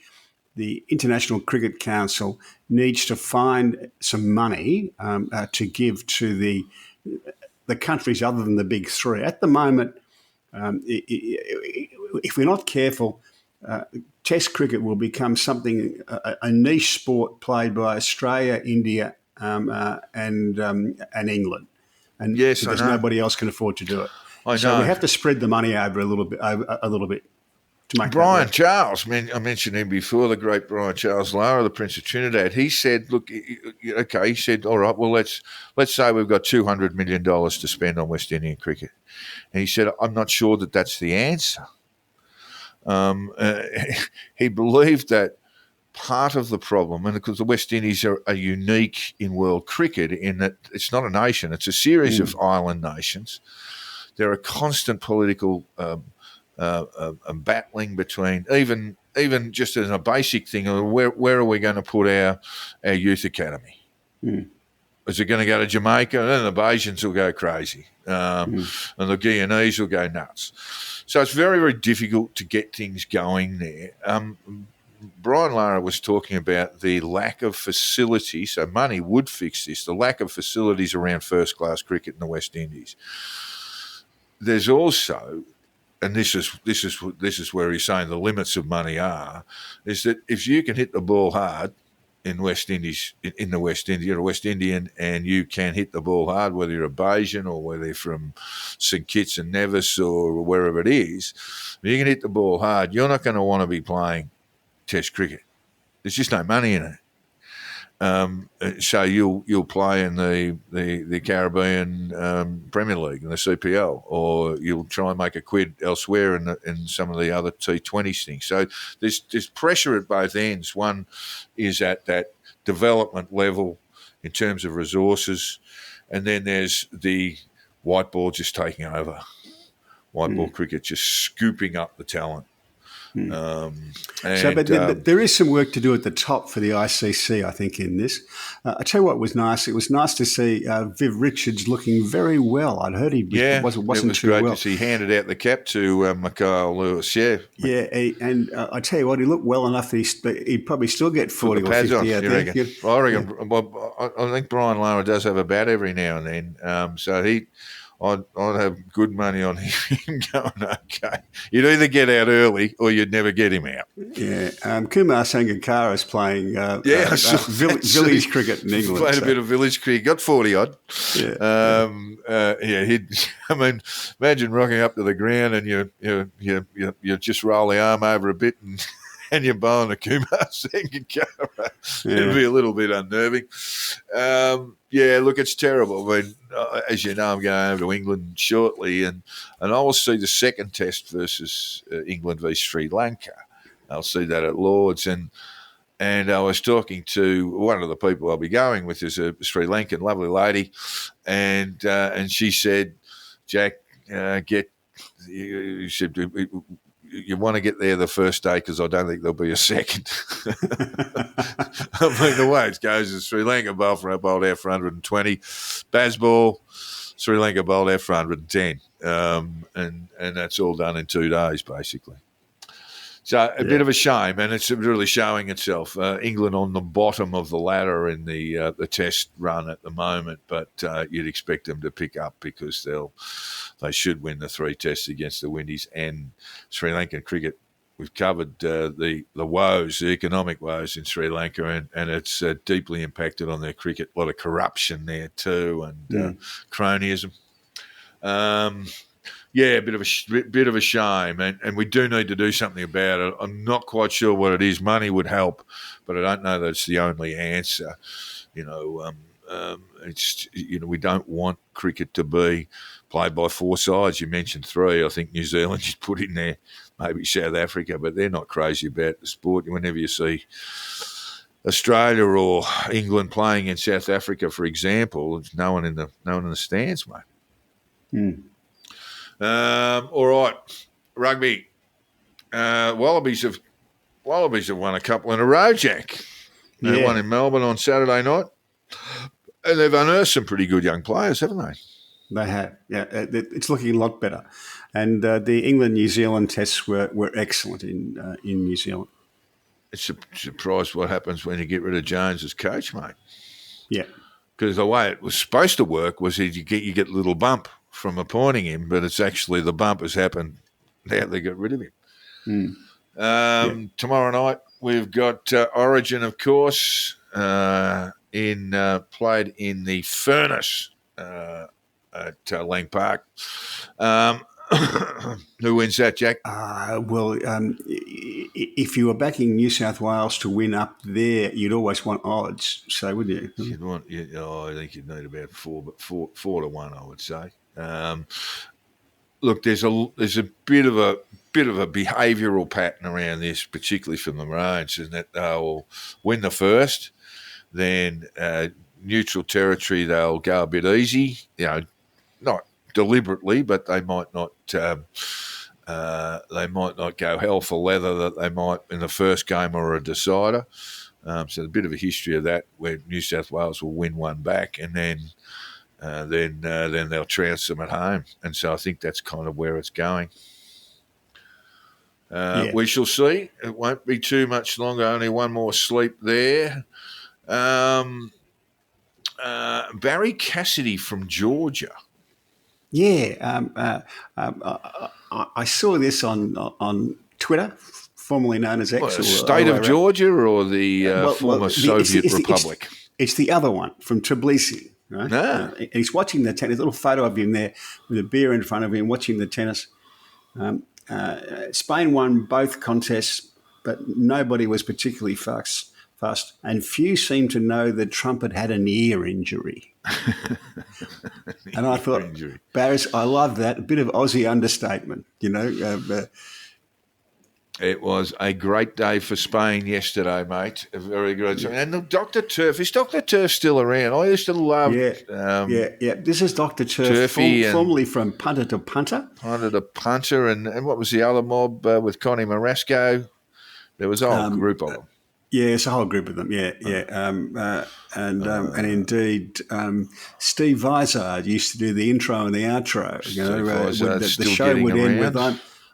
the International Cricket Council needs to find some money to give to the countries other than the big 3. At the moment, if we're not careful, Test cricket will become something, a niche sport played by Australia, India, and England, and yes, because nobody else can afford to do it. So we have to spread the money over a little bit, to make Brian Charles, I mentioned him before, the great Brian Charles Lara, the Prince of Trinidad. He said, "Look, okay." He said, "All right, well, let's say we've got $200 million to spend on West Indian cricket," and he said, "I'm not sure that that's the answer." He believed that part of the problem, and because the West Indies are unique in world cricket in that it's not a nation, it's a series of island nations. There are constant political battling between, even just as a basic thing, where are we going to put our youth academy? Is it going to go to Jamaica? And then the Bajans will go crazy, and the Guyanese will go nuts. So it's very, very difficult to get things going there. Brian Lara was talking about the lack of facilities, so money would fix this, the lack of facilities around first-class cricket in the West Indies. There's also, and this is where he's saying the limits of money are, is that if you can hit the ball hard in West Indies, in the West Indies, you're a West Indian and you can hit the ball hard, whether you're a Bajan or whether you're from St Kitts and Nevis or wherever it is, if you can hit the ball hard, you're not going to want to be playing Test cricket. There's just no money in it. So you'll play in the Caribbean Premier League and the CPL, or you'll try and make a quid elsewhere in some of the other T20s things. So there's pressure at both ends. One is at that development level in terms of resources, and then there's the white ball just taking over. White ball cricket just scooping up the talent. But there is some work to do at the top for the ICC, I think, in this. I tell you what was nice. It was nice to see Viv Richards looking very well. I'd heard he wasn't too well. It was great to see. He handed out the cap to Mikhail Lewis, Yeah, and I tell you what, he looked well enough that he'd probably still get 40 or 50 out there. I reckon. I think Brian Lara does have a bat every now and then. So I'd have good money on him going, okay. You'd either get out early or you'd never get him out. Yeah. Kumar Sangakkara is playing village cricket in England. Played a bit of village cricket, got 40-odd. Yeah. Imagine rocking up to the ground and you just roll the arm over a bit and you're bowling a Kumar Sangakkara. It'd be a little bit unnerving. Look, it's terrible. I mean, as you know, I'm going over to England shortly, and I will see the second test versus England v Sri Lanka. I'll see that at Lords, and And I was talking to one of the people I'll be going with, is a Sri Lankan lovely lady, and she said, Jack, you said you want to get there the first day because I don't think there'll be a second. I mean, the way it goes is Sri Lanka bowled out for 120, Bazball, Sri Lanka bowled out for 110, and that's all done in 2 days basically. So a bit of a shame, and it's really showing itself. England on the bottom of the ladder in the Test run at the moment, but you'd expect them to pick up because they should win the 3 Tests against the Windies and Sri Lankan cricket. We've covered the woes, the economic woes in Sri Lanka, and it's deeply impacted on their cricket. A lot of corruption there too, and cronyism. Yeah, a bit of a shame, and we do need to do something about it. I'm not quite sure what it is. Money would help, but I don't know that it's the only answer. It's we don't want cricket to be played by 4 sides. You mentioned 3. I think New Zealand you'd put in there, maybe South Africa, but they're not crazy about the sport. Whenever you see Australia or England playing in South Africa, for example, there's no one in the stands, mate. All right, rugby. Wallabies have won a couple in a row, Jack. They won in Melbourne on Saturday night, and they've unearthed some pretty good young players, haven't they? They have. Yeah, it's looking a lot better. And the England-New Zealand tests were excellent in New Zealand. It's surprised what happens when you get rid of Jones as coach, mate. Yeah, because the way it was supposed to work was that you get a little bump from appointing him, but it's actually the bump has happened now they got rid of him. Tomorrow night we've got Origin, of course, played in the Furnace at Lang Park. Who wins that, Jack? If you were backing New South Wales to win up there, you'd always want odds, so wouldn't you? You'd want, I think you'd need about 4 to 1, I would say. Look, there's a bit of a behavioural pattern around this, particularly from the Maroons, in that they'll win the first, then neutral territory they'll go a bit easy, not deliberately, but they might not go hell for leather that they might in the first game or a decider. So a bit of a history of that, where New South Wales will win one back, and then they'll trounce them at home. And so I think that's kind of where it's going. We shall see. It won't be too much longer. Only one more sleep there. Barry Cassidy from Georgia. Yeah, I saw this on Twitter, formerly known as X. What, State of Georgia or the former Soviet Republic? It's the other one from Tbilisi. Right? No. He's watching the tennis. A little photo of him there with a beer in front of him, watching the tennis. Spain won both contests, but nobody was particularly fussed, and few seemed to know that Trump had an ear injury. And I thought, Barris, I love that. A bit of Aussie understatement, It was a great day for Spain yesterday, mate. A very good. Yeah. And Dr. Turf, is Dr. Turf still around? I used to love. Yeah. This is Dr. Turf, formerly from Punter to Punter. Punter to Punter, and what was the other mob with Connie Marasco? There was a whole group of them. Yeah, it's a whole group of them. And indeed, Steve Vizard used to do the intro and the outro. The show would end with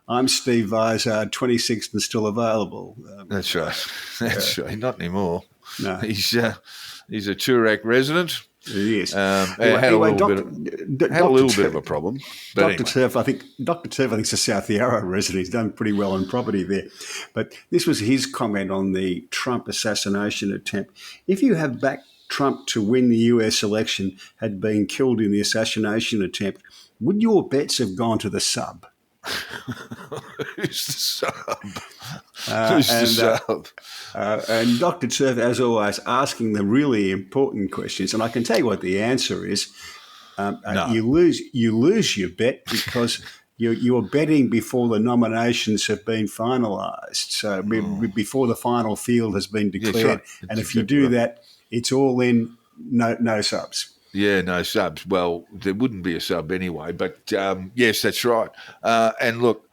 I'm Steve Vizard, 26 and still available. That's right. That's right. Not anymore. No, he's a Toorak resident. He is. Had a little bit of a problem. Dr. Turf, I think is a South Yarra resident. He's done pretty well on property there. But this was his comment on the Trump assassination attempt. If you have backed Trump to win the US election, had been killed in the assassination attempt, would your bets have gone to the sub? Who's the sub? And Dr. Turf, as always, asking the really important questions. And I can tell you what the answer is. No. You lose your bet because you're betting before the nominations have been finalised, so before the final field has been declared. Yes, right. And That's if you exactly do right. that, it's all in, no subs. Yeah, no subs. Well, there wouldn't be a sub anyway, but yes, that's right. And look,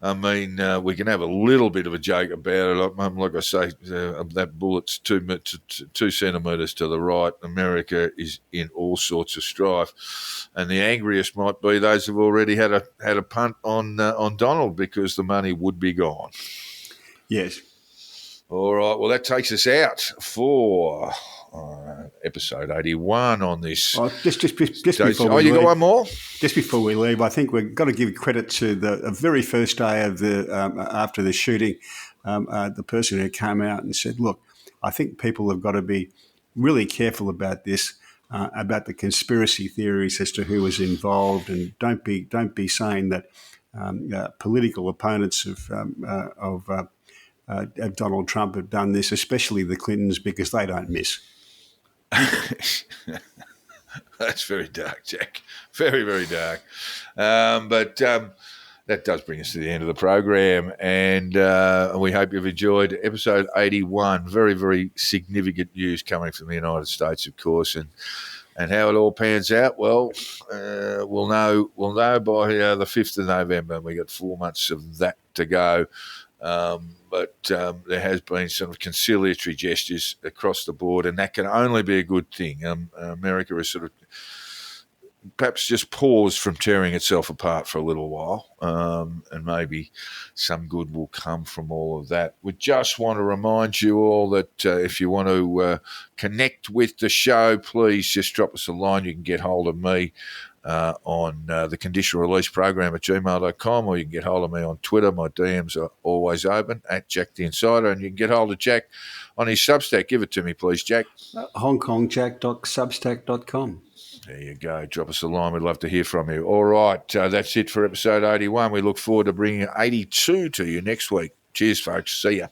I mean, we can have a little bit of a joke about it. Like I say, that bullet's 2 centimetres to the right. America is in all sorts of strife, and the angriest might be those who've already had a punt on Donald, because the money would be gone. Yes. All right. Well, that takes us out for episode 81 on this. Just before you got one more? Just before we leave, I think we've got to give credit to the very first day of the after the shooting, the person who came out and said, "Look, I think people have got to be really careful about this, about the conspiracy theories as to who was involved, and don't be saying that political opponents of Donald Trump have done this, especially the Clintons, because they don't miss." That's very dark, Jack. Very, very dark. But that does bring us to the end of the program, and we hope you've enjoyed episode 81. Very, very significant news coming from the United States, of course, and how it all pans out. Well, we'll know by the 5th of November. We got 4 months of that to go. But there has been some conciliatory gestures across the board, and that can only be a good thing. America has sort of perhaps just paused from tearing itself apart for a little while, and maybe some good will come from all of that. We just want to remind you all that if you want to connect with the show, please just drop us a line. You can get hold of me on the Conditional Release Program at gmail.com, or you can get hold of me on Twitter. My DMs are always open, at Jack the Insider, and you can get hold of Jack on his Substack. Give it to me, please, Jack. HongKongJack.substack.com. There you go. Drop us a line. We'd love to hear from you. All right, that's it for episode 81. We look forward to bringing 82 to you next week. Cheers, folks. See ya.